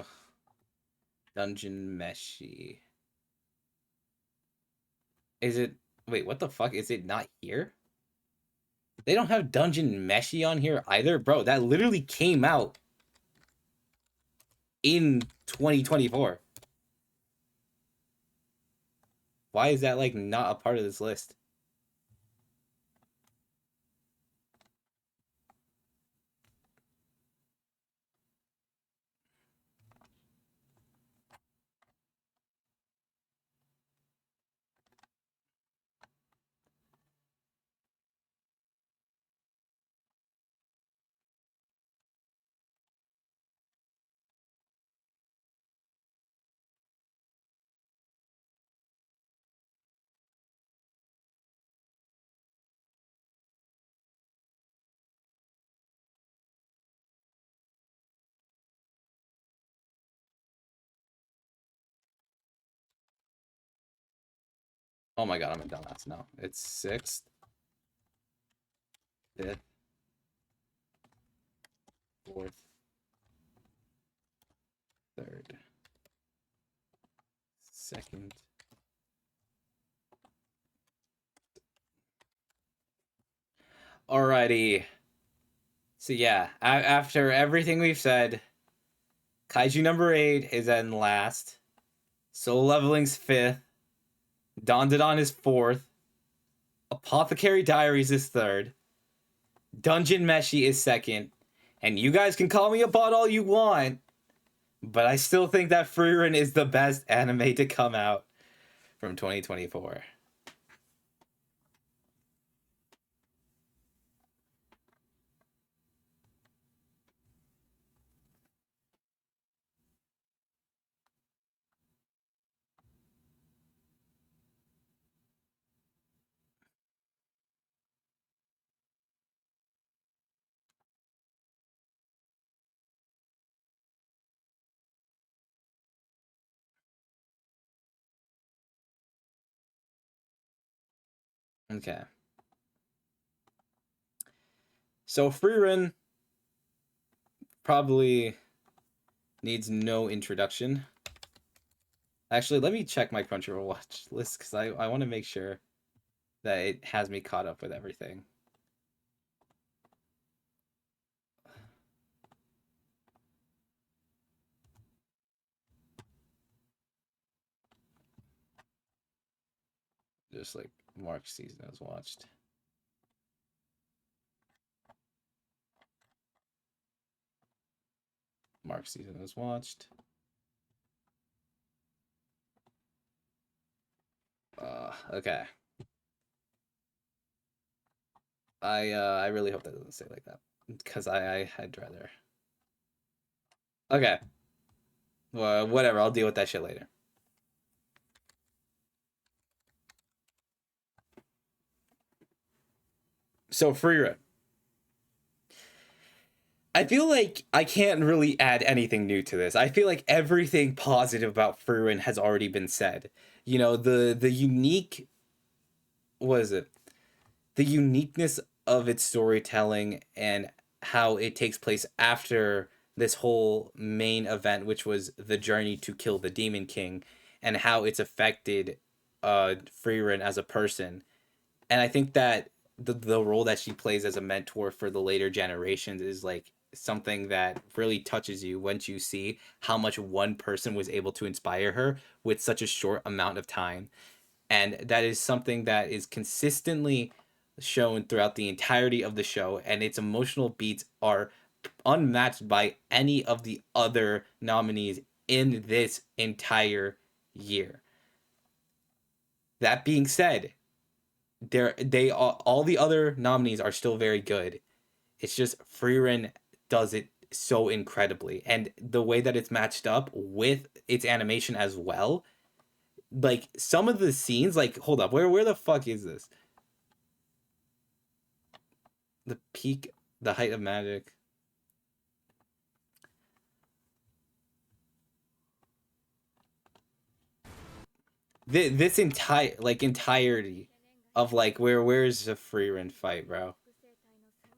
Dungeon Meshi. Is it? Wait, what the fuck? Is it not here? They don't have Dungeon Meshi on here either, bro. That literally came out in 2024. Why is that like not a part of this list? Oh my god, I'm a dumbass. No, it's 6th, 5th, 4th, 3rd, 2nd. Alrighty. So yeah, after everything we've said, Kaiju number 8 is in last. Soul Leveling's 5th. Don is 4th. Apothecary Diaries is 3rd. Dungeon Meshi is 2nd. And you guys can call me a bot all you want, but I still think that Frieren is the best anime to come out from 2024. Okay. So Frieren probably needs no introduction. Actually, let me check my Crunchyroll watch list because I want to make sure that it has me caught up with everything. Just like March season has watched. March season has watched. Okay. I really hope that doesn't stay like that because I'd rather. Okay. Well, whatever. I'll deal with that shit later. So Frieren. I feel like I can't really add anything new to this. I feel like everything positive about Frieren has already been said. You know, the unique, what is it? The uniqueness of its storytelling and how it takes place after this whole main event, which was the journey to kill the Demon King, and how it's affected Frieren as a person. And I think that the role that she plays as a mentor for the later generations is like something that really touches you once you see how much one person was able to inspire her with such a short amount of time. And that is something that is consistently shown throughout the entirety of the show, and its emotional beats are unmatched by any of the other nominees in this entire year. That being said, they all the other nominees are still very good. It's just Frieren does it so incredibly, and the way that it's matched up with its animation as well. Like some of the scenes, like hold up, where the fuck is this? The peak, the height of magic. This entire like entirety of like where's the Frieren fight, bro?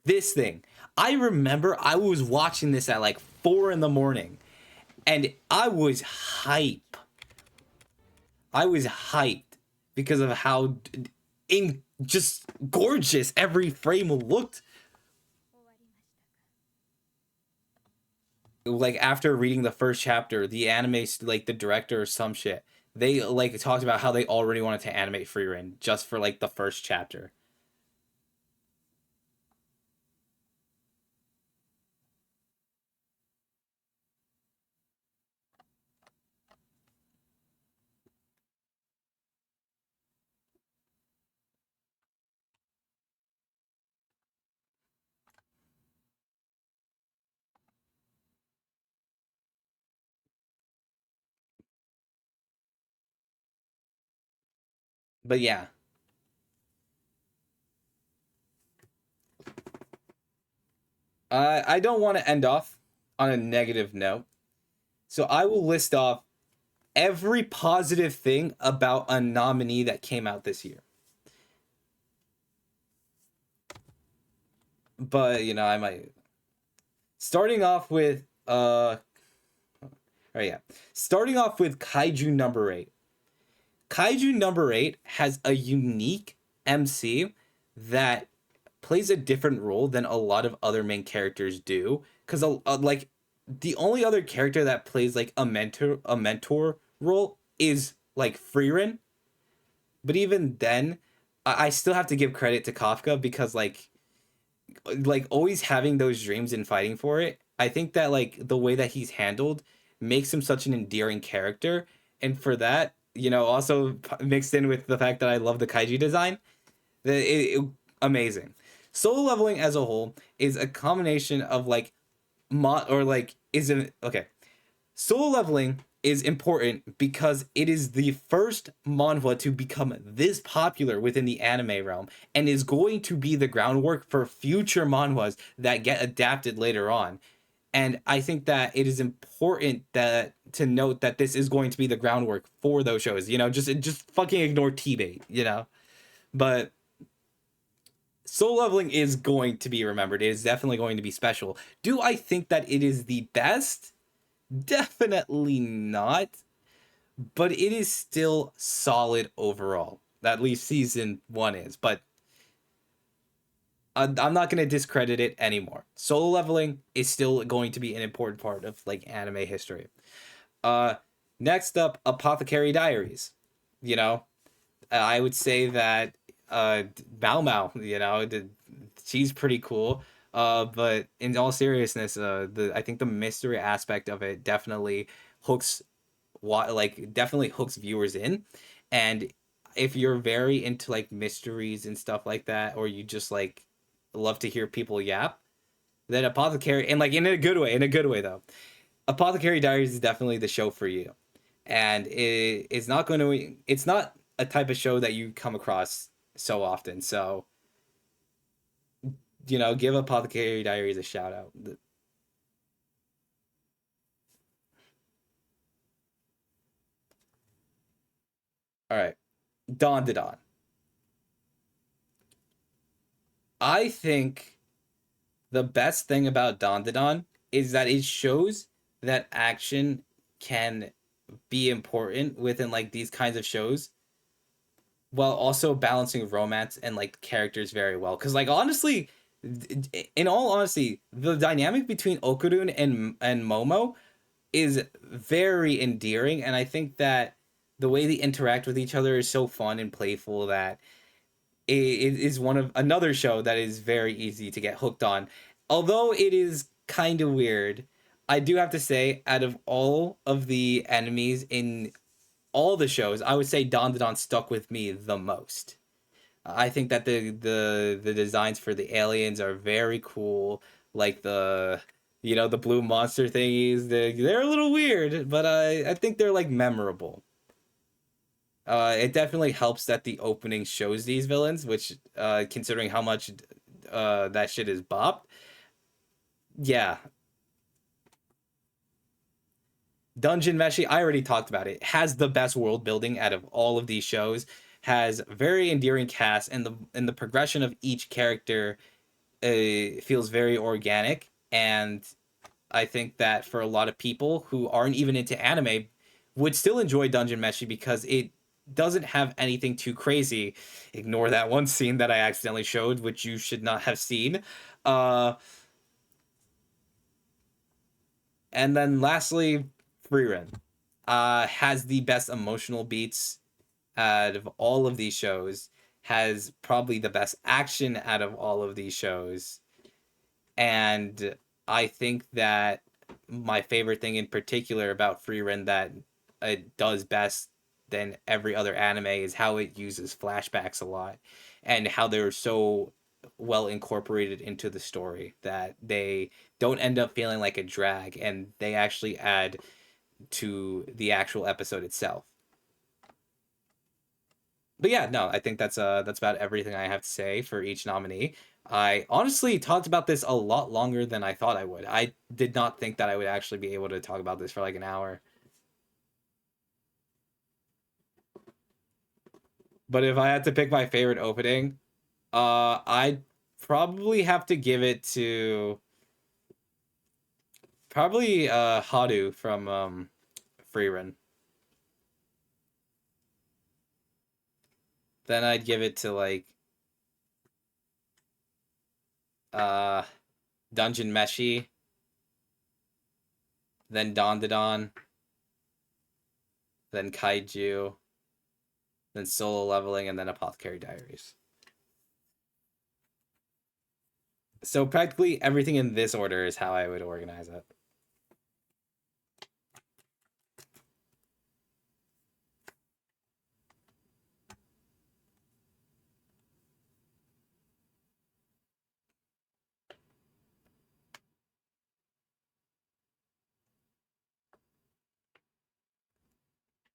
This thing. I remember I was watching this at like 4 in the morning, and I was hype. I was hyped because of how in just gorgeous every frame looked. Like after reading the first chapter, the anime like the director or some shit, they like talked about how they already wanted to animate Frieren just for like the first chapter. But yeah, I don't want to end off on a negative note, so I will list off every positive thing about a nominee that came out this year. But you know, I might starting off with oh yeah, starting off with Kaiju number 8. Kaiju number 8 has a unique MC that plays a different role than a lot of other main characters do. Because like the only other character that plays like a mentor role is like Frieren. But even then, I still have to give credit to Kafka because like always having those dreams and fighting for it. I think that like the way that he's handled makes him such an endearing character, and for that, you know, also mixed in with the fact that I love the kaiji design, that amazing. Solo leveling as a whole is a combination of like or like isn't okay. Solo leveling is important because it is the first manhwa to become this popular within the anime realm and is going to be the groundwork for future manhwas that get adapted later on. And I think that it is important that to note that this is going to be the groundwork for those shows. You know, just fucking ignore T-bait, you know. But Solo leveling is going to be remembered. It is definitely going to be special. Do I think that it is the best? Definitely not, but it is still solid overall. At least season 1 is, but I'm not going to discredit it anymore. Solo leveling is still going to be an important part of like anime history. Uh, Next up, Apothecary Diaries. You know, I would say that Mao Mao, you know, she's pretty cool. But in all seriousness, I think the mystery aspect of it definitely hooks definitely hooks viewers in. And if you're very into like mysteries and stuff like that, or you just like love to hear people yap, then Apothecary, and like in a good way though, Apothecary Diaries is definitely the show for you. And it's not going to, it's not a type of show that you come across so often. So, you know, give Apothecary Diaries a shout out. All right, Dawn to Dawn. I think the best thing about Dawn to Dawn is that it shows that action can be important within like these kinds of shows while also balancing romance and like characters very well. Because like honestly, in all honesty, the dynamic between Okurun and Momo is very endearing, and I think that the way they interact with each other is so fun and playful that it is one of another show that is very easy to get hooked on. Although it is kind of weird, I do have to say, out of all of the enemies in all the shows, I would say Don Don stuck with me the most. I think that the designs for the aliens are very cool, like the blue monster thingies. They're a little weird, but I think they're like memorable. It definitely helps that the opening shows these villains, which considering how much that shit is bopped, yeah. Dungeon Meshi, I already talked about it. Has the best world building out of all of these shows. Has very endearing cast, and the progression of each character feels very organic. And I think that for a lot of people who aren't even into anime, would still enjoy Dungeon Meshi because it doesn't have anything too crazy. Ignore that one scene that I accidentally showed, which you should not have seen. Uh, and then lastly, Frieren has the best emotional beats out of all of these shows, has probably the best action out of all of these shows. And I think that my favorite thing in particular about Frieren that it does best than every other anime is how it uses flashbacks a lot and how they're so well incorporated into the story that they don't end up feeling like a drag and they actually add to the actual episode itself. But yeah, no, I think that's about everything I have to say for each nominee. I honestly talked about this a lot longer than I thought I would. I did not think that I would actually be able to talk about this for like an hour. But if I had to pick my favorite opening, I'd probably have to give it to probably Haru from Frieren. Then I'd give it to like uh Dungeon Meshi, then Don, then Kaiju, then Solo Leveling, and then Apothecary Diaries. So practically everything in this order is how I would organize it.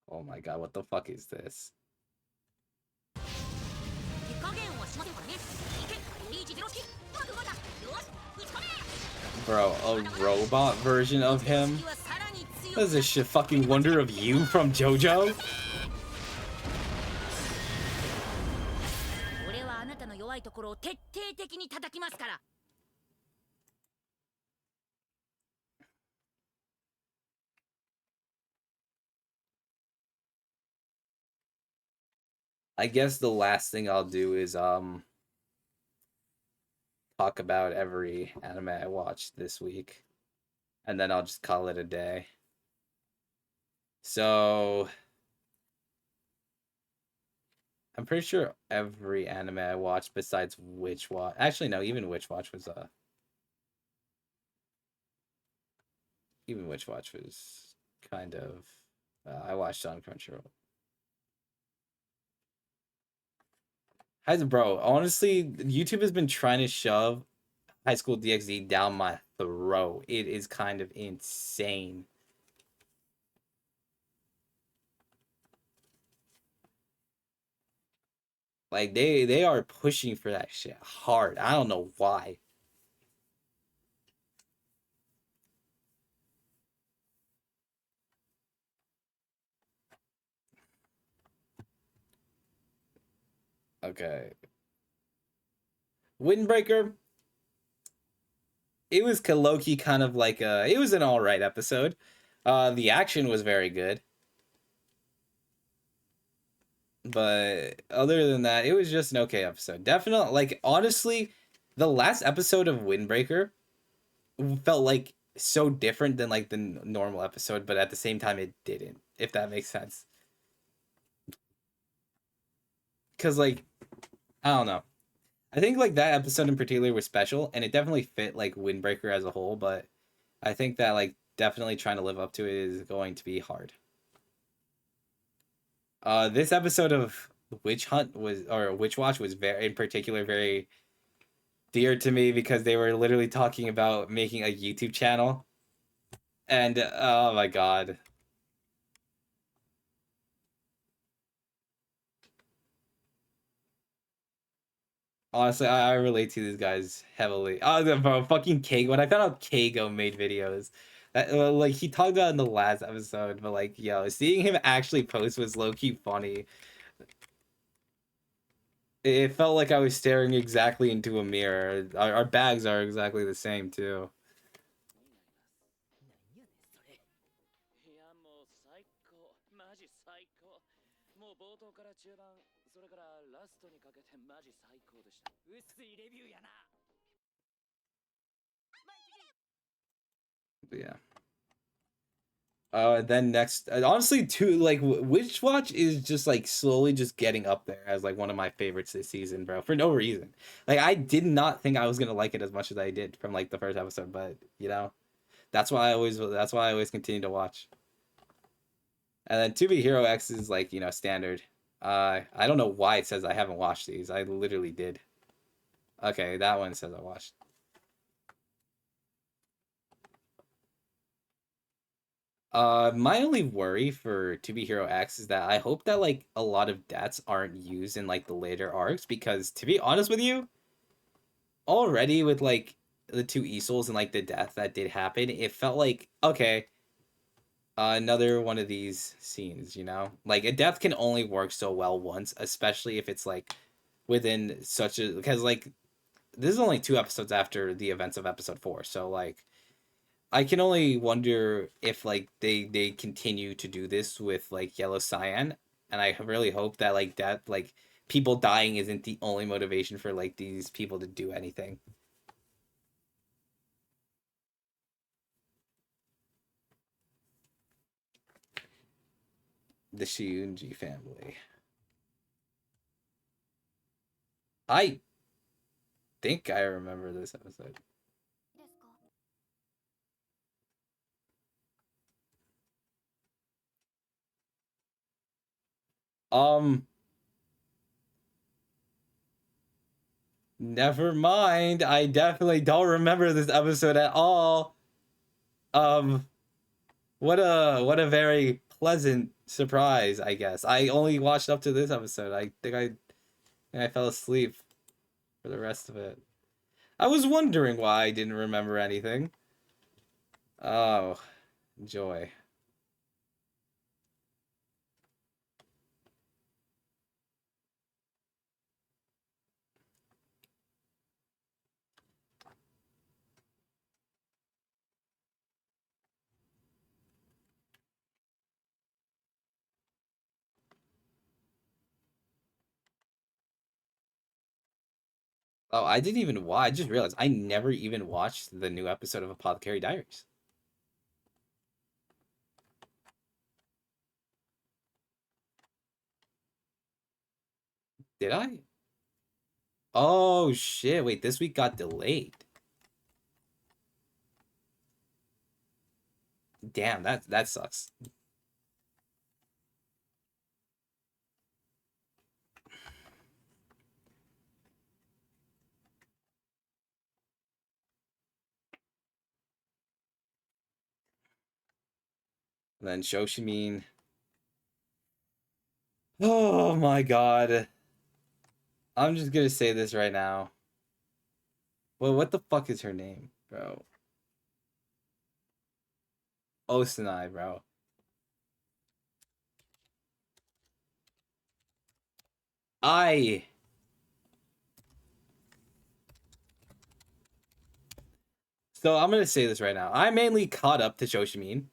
Oh my god, what the fuck is this? Bro, a robot version of him? What is this shit, fucking Wonder of You from JoJo? I guess the last thing I'll do is talk about every anime I watched this week. And then I'll just call it a day. So I'm pretty sure every anime I watched besides Witch Watch. Actually, no, even Witch Watch was kind of I watched on Crunchyroll. Bro, honestly, YouTube has been trying to shove High School DxD down my throat. It is kind of insane. Like they are pushing for that shit hard. I don't know why. Okay. Windbreaker. it was low-key kind of like it was an all right episode. The action was very good, but other than that, it was just an okay episode. Definitely, like honestly, the last episode of Windbreaker felt like so different than like the normal episode, but at the same time, it didn't. If that makes sense, because like I don't know. I think like that episode in particular was special, and it definitely fit like Windbreaker as a whole. But I think that like definitely trying to live up to it is going to be hard. This episode of Witch Hunt was or Witch Watch was very in particular very dear to me because they were literally talking about making a YouTube channel, and oh my god. Honestly, I relate to these guys heavily. Oh, bro, fucking Kago. When I found out Kago made videos, that like he talked about it in the last episode, but like, yo, seeing him actually post was low key funny. It felt like I was staring exactly into a mirror. Our bags are exactly the same too. いやもう最高マジ最高もう冒頭から中盤それからラストにかけてマジ最高でした薄いレビューやな But yeah. Then next, honestly, too, like Witch Watch is just like slowly just getting up there as like one of my favorites this season, bro, for no reason. Like I did not think I was gonna like it as much as I did from like the first episode, but you know, that's why I always continue to watch. And then To Be Hero X is like you know standard. I don't know why it says I haven't watched these. I literally did. Okay, that one says I watched. My only worry for To Be Hero X is that I hope that like a lot of deaths aren't used in like the later arcs because to be honest with you, already with like the two Esouls and like the death that did happen, it felt like okay, another one of these scenes, you know? Like a death can only work so well once, especially if it's like within such a because like this is only two episodes after the events of episode 4. So like I can only wonder if like they continue to do this with like Yellow Cyan, and I really hope that like that like people dying isn't the only motivation for like these people to do anything. The Shiunji family. I think I remember this episode. Um, Never mind. I definitely don't remember this episode at all. Um, what a very pleasant surprise, I guess. I only watched up to this episode. I fell asleep for the rest of it. I was wondering why I didn't remember anything. Oh, joy. Oh, I didn't even watch. I just realized I never even watched the new episode of Apothecary Diaries. Did I? Oh shit! Wait, this week got delayed. Damn, that sucks. And then Shoshimin. Oh my god. I'm just gonna say this right now. Well, what the fuck is her name, bro? Osanai, bro. I So I'm gonna say this right now. I mainly caught up to Shoshimin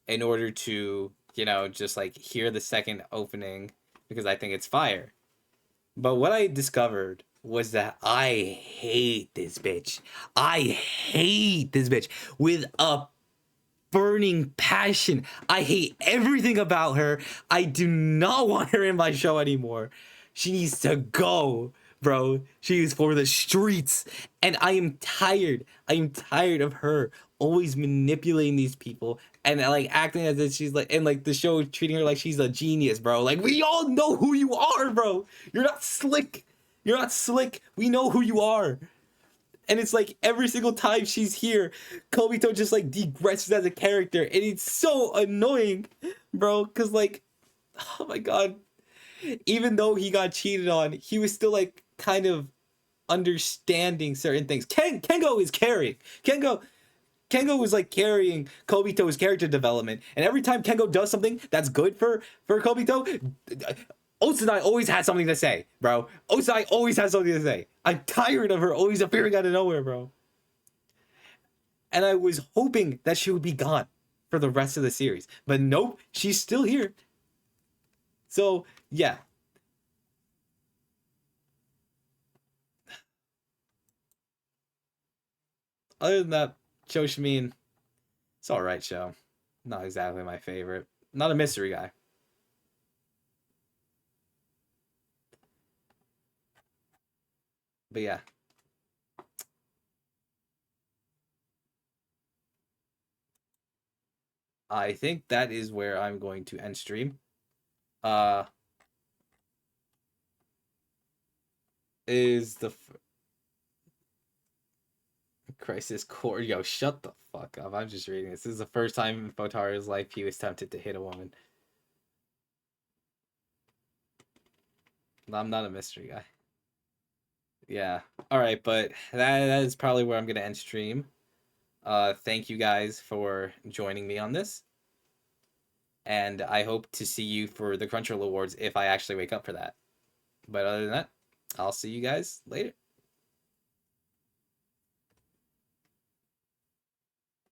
in order to, just like hear the second opening because I think it's fire. But what I discovered was that I hate this bitch. I hate this bitch with a burning passion. I hate everything about her. I do not want her in my show anymore. She needs to go, bro. She is for the streets. And I am tired. I am tired of her always manipulating these people and like acting as if she's like, and like the show treating her like she's a genius, bro. Like, we all know who you are, bro. You're not slick. You're not slick. We know who you are. And it's like every single time she's here, Kobito just like degresses as a character, and it's so annoying, bro. Cause like, oh my god, even though he got cheated on, he was still like kind of understanding certain things. Kengo is carrying. Kengo was like carrying Kobito's character development, and every time Kengo does something that's good for Kobito, Otsunai always has something to say, bro. Otsunai always has something to say. I'm tired of her always appearing out of nowhere, bro. And I was hoping that she would be gone for the rest of the series, but nope, she's still here. So yeah. Other than that, Shoshimin, it's all right show. Not exactly my favorite. Not a mystery guy. But yeah. I think that is where I'm going to end stream. Uh is the Crisis Core. Yo, shut the fuck up. I'm just reading this. This is the first time in Fotaro's life he was tempted to hit a woman. I'm not a mystery guy. Yeah. Alright, but that is probably where I'm gonna end stream. Thank you guys for joining me on this. And I hope to see you for the Crunchyroll Awards if I actually wake up for that. But other than that, I'll see you guys later.